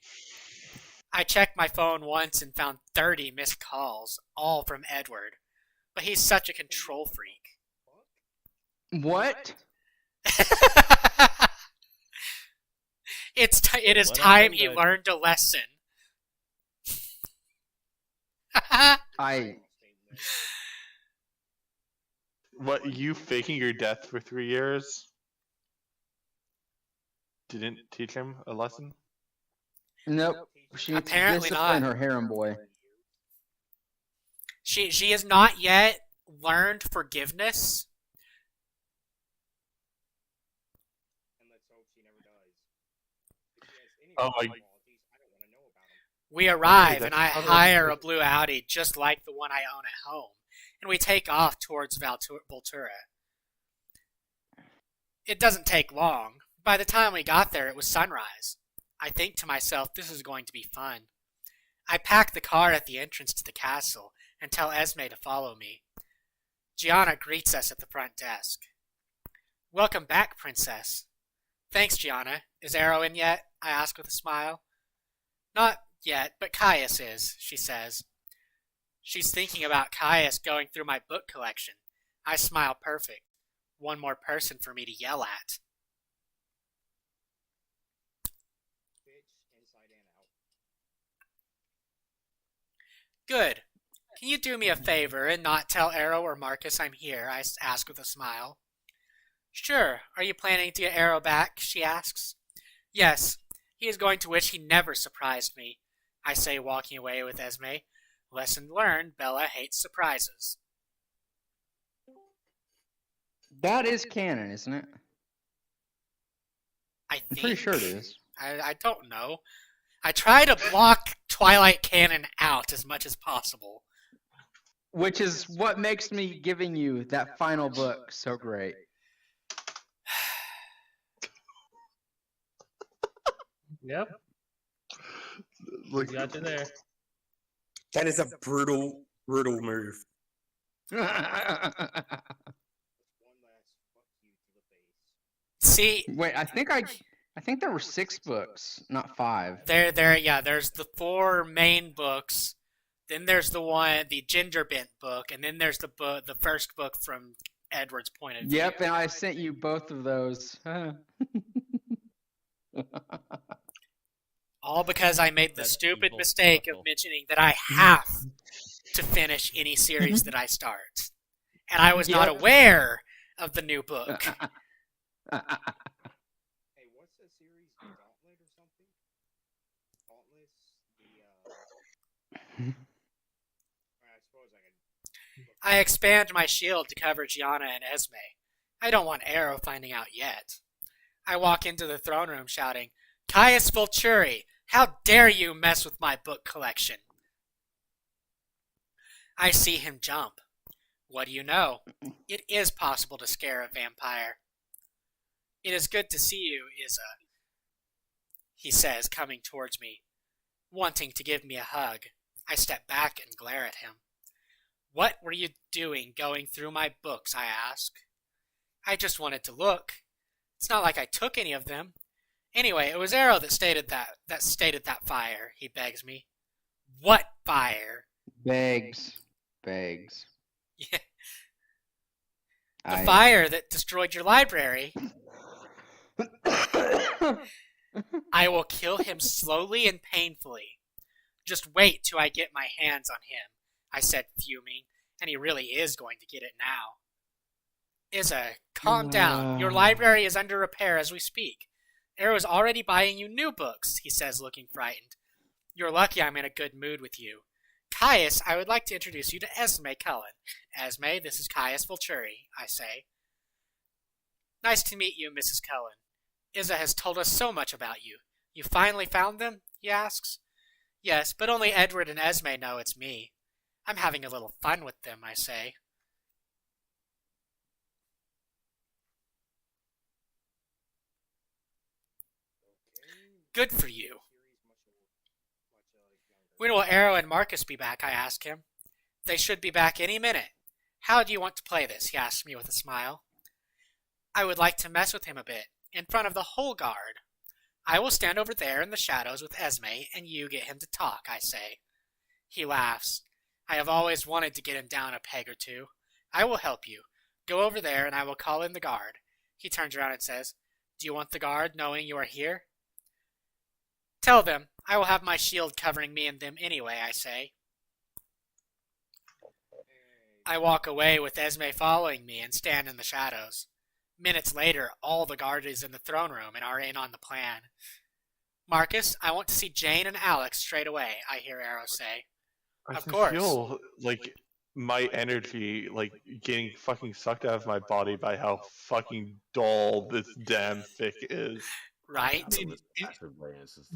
I checked my phone once and found 30 missed calls, all from Edward. But he's such a control freak. What? It is What time happened? he learned a lesson. I What, you faking your death for 3 years didn't teach him a lesson? nope. She needs to Apparently discipline not. her harem boy. She has not yet learned forgiveness. And let's hope she never does. If she has any Oh my- qualities, I don't want to know about them. We arrive, that's and I probably- hire a blue Audi just like the one I own at home, and we take off towards Volterra. It doesn't take long. By the time we got there, it was sunrise. I think to myself, this is going to be fun. I pack the car at the entrance to the castle and tell Esme to follow me. Gianna greets us at the front desk. Welcome back, Princess. Thanks, Gianna. Is Arrow in yet? I ask with a smile. Not yet, but Caius is, she says. She's thinking about Caius going through my book collection. I smile perfect. One more person for me to yell at. Bitch, inside and out. Good. Can you do me a favor and not tell Arrow or Marcus I'm here? I ask with a smile. Sure. Are you planning to get Arrow back? She asks. Yes. He is going to wish he never surprised me, I say, walking away with Esme. Lesson learned, Bella hates surprises. That is canon, isn't it? I I'm think. pretty sure it is. I don't know. I try to block Twilight canon out as much as possible. Which is what makes me giving you that final book so great. Yep. Like, Got you there. That is a brutal, brutal move. One last fuck you to the face. See, Wait, I think I I think there were 6 books, not 5. Yeah, there's the 4 main books. Then there's the Ginger Bent book, and then there's the first book from Edward's point of view. Yep, and I sent you both of those. All because I made the That's stupid evil, mistake of Russell. mentioning that I have to finish any series that I start. And I was not Yep. aware of the new book. Hey, what's the series? The Gauntlet or something? Gauntless? I suppose I could. I expand my shield to cover Gianna and Esme. I don't want Arrow finding out yet. I walk into the throne room shouting, Caius Vulturi, how dare you mess with my book collection? I see him jump. What do you know? It is possible to scare a vampire. It is good to see you, Isa, he says, coming towards me, wanting to give me a hug. I step back and glare at him. What were you doing going through my books, I ask. I just wanted to look. It's not like I took any of them. Anyway, it was Arrow that stated that fire, he begs me. What fire? Begs. Yeah. The fire that destroyed your library. I will kill him slowly and painfully. Just wait till I get my hands on him, I said, fuming, and he really is going to get it now. Isa, calm down. Your library is under repair as we speak. Arrow's already buying you new books, he says, looking frightened. You're lucky I'm in a good mood with you. Caius, I would like to introduce you to Esme Cullen. Esme, this is Caius Vulturi, I say. Nice to meet you, Mrs. Cullen. Isa has told us so much about you. You finally found them? He asks. Yes, but only Edward and Esme know it's me. I'm having a little fun with them, I say. Good for you. When will Arrow and Marcus be back, I ask him. They should be back any minute. How do you want to play this, he asks me with a smile. I would like to mess with him a bit, in front of the whole guard. I will stand over there in the shadows with Esme, and you get him to talk, I say. He laughs. I have always wanted to get him down a peg or two. I will help you. Go over there, and I will call in the guard. He turns around and says, Do you want the guard knowing you are here? Tell them. I will have my shield covering me and them anyway, I say. I walk away with Esme following me and stand in the shadows. Minutes later, all the guard is in the throne room and are in on the plan. Marcus, I want to see Jane and Alex straight away, I hear Arrow say. I Of can course. feel like my energy like getting fucking sucked out of my body by how fucking dull this damn fic is. Right?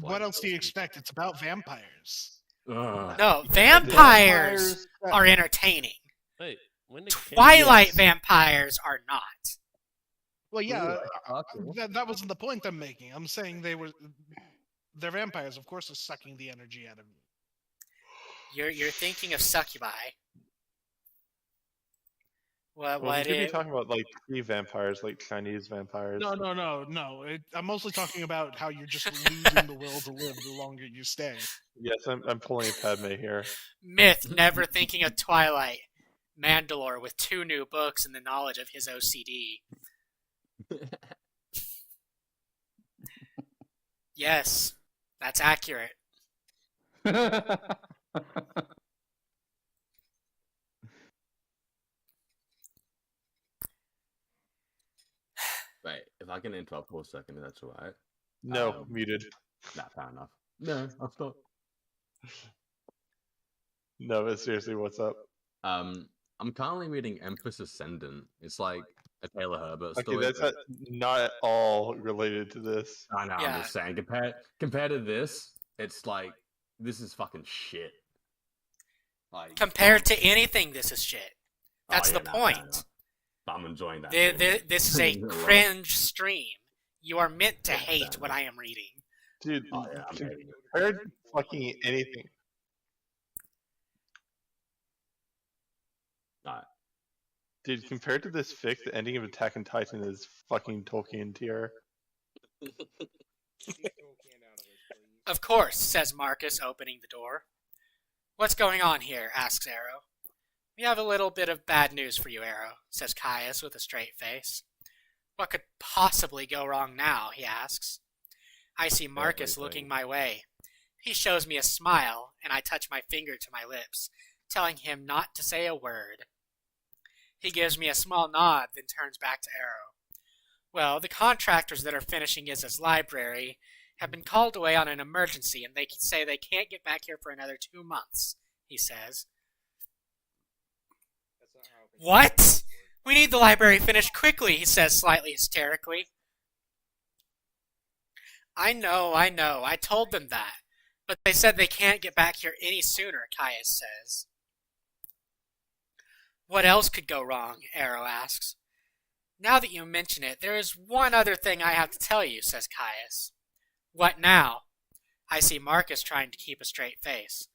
What else do you expect? It's about vampires. No, vampires are entertaining. Wait, when did Twilight vampires are not. Well, yeah, Ooh, that wasn't the point I'm making. I'm saying they're vampires. Of course, they're sucking the energy out of you. You're thinking of succubi. Well, What we could be is? talking about like pre-vampires, like Chinese vampires. No. I'm mostly talking about how you're just losing the will to live the longer you stay. Yes, I'm pulling a Padme here. Myth, never thinking of Twilight. Mandalore with 2 new books and the knowledge of his OCD. Yes, that's accurate. Wait, if I can interrupt for a second, if that's alright. No, muted. Nah, fair enough. No, I'll stop. No, but seriously, what's up? I'm currently reading Empress Ascendant. It's like a Taylor Herbert Okay, story. that's not at all related to this. I know, Yeah. I'm just saying. Compared to this, it's like, this is fucking shit. Like, Compared to anything, this is shit. That's the fair point. enough. But I'm enjoying that. This is a A lot. cringe stream. You are meant to Yeah, hate fair what enough. I am reading. Dude, Oh, yeah, I'm hating it. compared to fucking anything. Alright. Dude, compared to this fic, the ending of Attack on Titan is fucking Tolkien tier. Of course, says Marcus, opening the door. What's going on here? Asks Arrow. We have a little bit of bad news for you, Arrow, says Caius with a straight face. What could possibly go wrong now? He asks. I see Marcus looking my way. He shows me a smile, and I touch my finger to my lips, telling him not to say a word. He gives me a small nod, then turns back to Arrow. Well, the contractors that are finishing Izza's library have been called away on an emergency, and they say they can't get back here for another 2 months, he says. What? We need the library finished quickly, he says slightly hysterically. I know, I told them that. But they said they can't get back here any sooner, Caius says. What else could go wrong? Arrow asks. Now that you mention it, there is one other thing I have to tell you, says Caius. What now? I see Marcus trying to keep a straight face.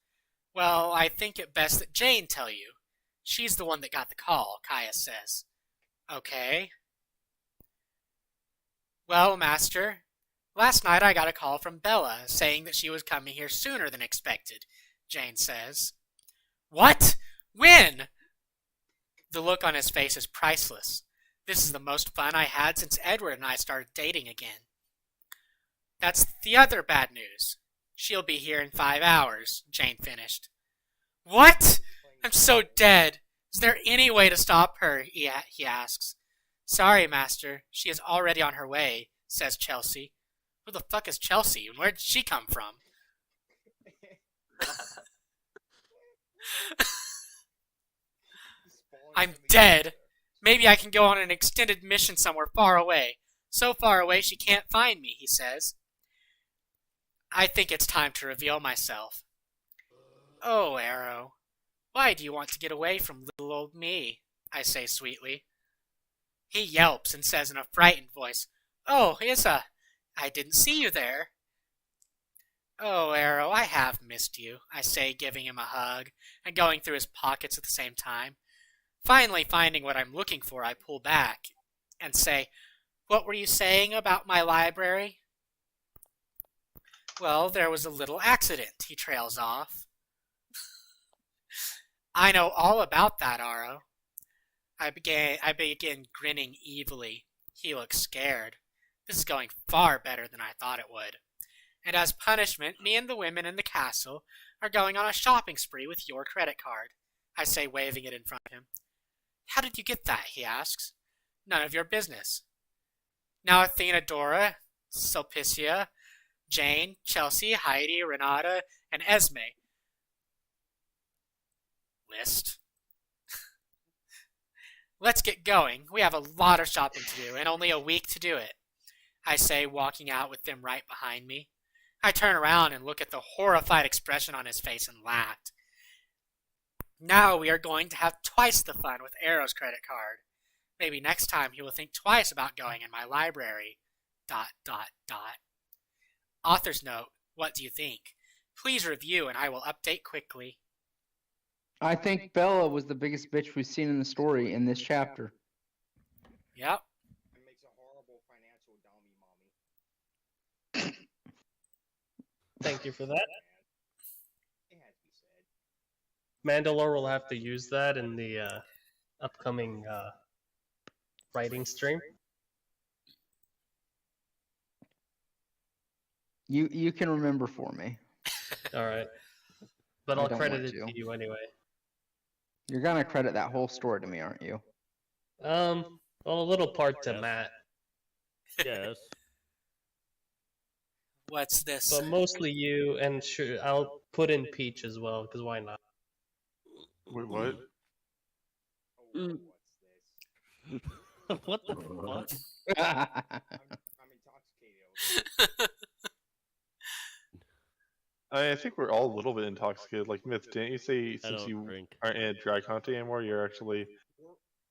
Well, I think it best that Jane tell you. She's the one that got the call, Caius says. Okay. Well, Master, last night I got a call from Bella saying that she was coming here sooner than expected, Jane says. What? When? The look on his face is priceless. This is the most fun I had since Edward and I started dating again. That's the other bad news. She'll be here in 5 hours, Jane finished. What? I'm so dead. Is there any way to stop her? He asks. Sorry, Master. She is already on her way, says Chelsea. Who the fuck is Chelsea, and where did she come from? I'm dead. Maybe I can go on an extended mission somewhere far away. So far away she can't find me, he says. I think it's time to reveal myself. Oh, Arrow, why do you want to get away from little old me? I say sweetly. He yelps and says in a frightened voice, Oh, Izza, I didn't see you there. Oh, Arrow, I have missed you, I say, giving him a hug and going through his pockets at the same time. Finally finding what I'm looking for, I pull back and say, What were you saying about my library? Well, there was a little accident, he trails off. I know all about that, Arrow. I begin grinning evilly. He looks scared. This is going far better than I thought it would. And as punishment, me and the women in the castle are going on a shopping spree with your credit card, I say, waving it in front of him. How did you get that? He asks. None of your business. Now Athena, Dora, Sulpicia, Jane, Chelsea, Heidi, Renata, and Esme. List. Let's get going. We have a lot of shopping to do, and only a week to do it, I say, walking out with them right behind me. I turn around and look at the horrified expression on his face and laughed. Now we are going to have twice the fun with Arrow's credit card. Maybe next time he will think twice about going in my library. ... Author's note, what do you think? Please review and I will update quickly. I think Bella was the biggest bitch we've seen in the story in this chapter. Yep. It makes a horrible financial dummy, mommy. Thank you for that. It has to be said. Mandalore will have to use that in the upcoming writing stream. You can remember for me. All right. But I I'll don't credit want it to. to you anyway. You're gonna credit that whole story to me, aren't you? Well, a little part to Matt, Yes. What's this? but mostly you, and sure, I'll put in Peach as well, because why not? Wait, what? Oh, what's this? What the fuck? I'm intoxicated. I think we're all a little bit intoxicated. Like, Myth, didn't you say I since don't you drink. aren't in drag hunting anymore, you're actually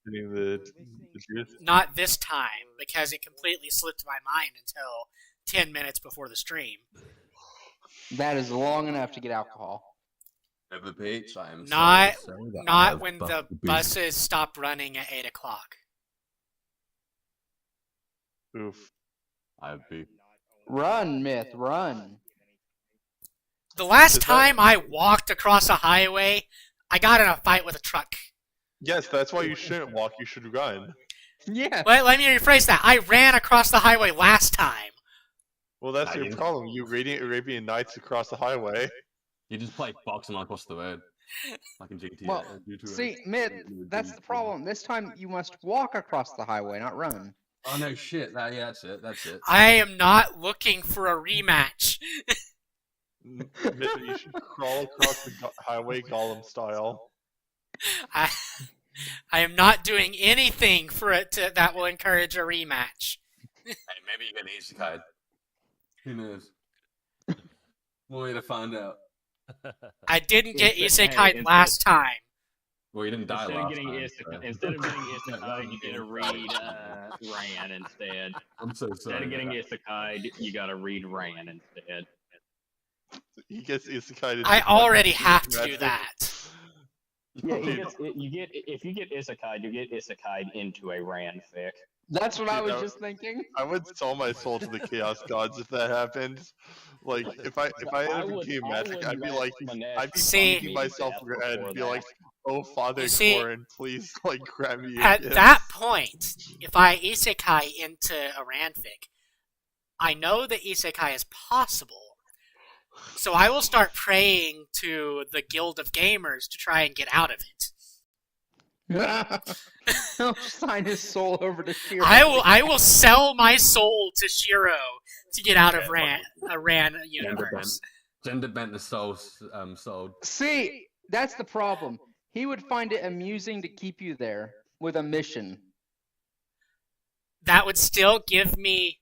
getting the juice? Not this time, because it completely slipped my mind until 10 minutes before the stream. That is long enough to get alcohol. Ever Peach, I am Not- sorry to say that I Not have when fucked the beast. buses stop running at 8 o'clock. Oof. I have beef. Run, Myth, run. The last Is that- time I walked across a highway, I got in a fight with a truck. Yes, that's why you shouldn't walk. You should run. Yeah. Let me rephrase that. I ran across the highway last time. Well, that's I your didn't. problem. You radiant Arabian Nights across the highway. You just play boxing across the road. Like in GTA. Well, GTA. see, Myth, that's the problem. This time you must walk across the highway, not run. Oh no, shit. Yeah, that's it. That's it. I am not looking for a rematch. You should crawl across the highway Gollum style. I am not doing anything for it that will encourage a rematch. Hey, maybe you get an isekai. Who knows? One way to find out. I didn't get Instead- isekai hey, last time. Well, you didn't die Instead of last getting time. instead of getting isekai, you gotta read Ran instead. I'm so Instead sorry. of getting isekai, you gotta read Ran instead. He gets isekai. I already have to do that. Yeah, if you get isekai, you get isekai into a Ran fic. That's what I was know, just thinking. I would sell my soul to the Chaos Gods if that happened. Like, if I ended up became magic, I'd be like, I'd be See- beating myself in the head and be like, "Oh, Father You see- Corin, please, like, grab me." At again." that point, if I isekai into a ranfic, I know that isekai is possible. So I will start praying to the Guild of Gamers to try and get out of it. He'll sign his soul over to Shiro. I will sell my soul to Shiro to get out of a Ran universe. Gender bent the soul sold. See, that's the problem. He would find it amusing to keep you there with a mission. That would still give me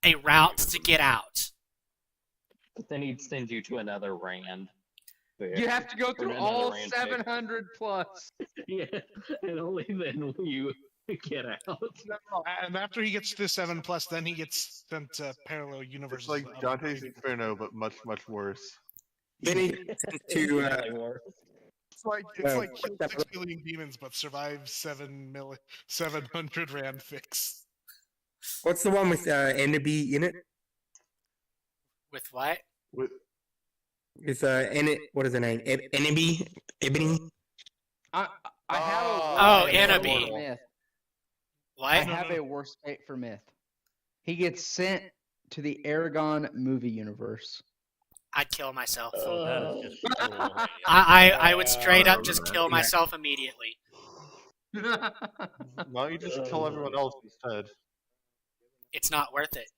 a route to get out. But then he'd send you to another Rand. You have to go through Another all Rand fic. 700 plus. Yeah, and only then will you get out. And after he gets to 7+, then he gets sent to parallel It's universes. like of- Dante's Inferno, but much, much worse. Then he to It's like Well, kill 6 billion demons, but survive 700 Rand fix. what's the one with Enemy in it? With what? With, With what is her name? Enemy? Ebony? I have a Oh, worse fate for Enemy. Myth. What? I have a worse fate for Myth. He gets sent to the Aragon movie universe. I'd kill myself. That is just cruel. I would straight up just kill myself immediately. why don't you just kill everyone else instead? It's not worth it.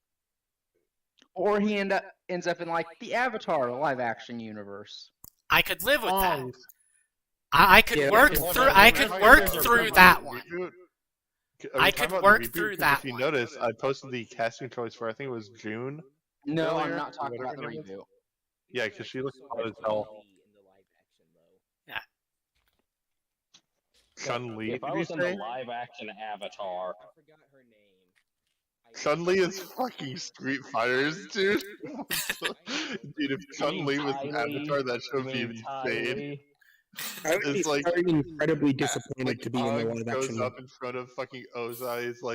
Or he ends up in like the Avatar live action universe. I could live with that. Oh, I could Yeah, work that's- through. I could work through that one. Reboot? Are we I talking could about the work reboot? through 'Cause that If you one. notice, I posted the casting choice for I think it was June. No, I'm Earlier, not talking about the whatever it is. reboot. Yeah, because she looks hot as hell. Chun Li. If I was in the live action Avatar, Chun Li is fucking Street Fighters, dude. Dude, if Chun Li was an Avatar, that show would be insane. I would be It's like so incredibly disappointed to be in the Aang live goes action. up in front of fucking Ozai's like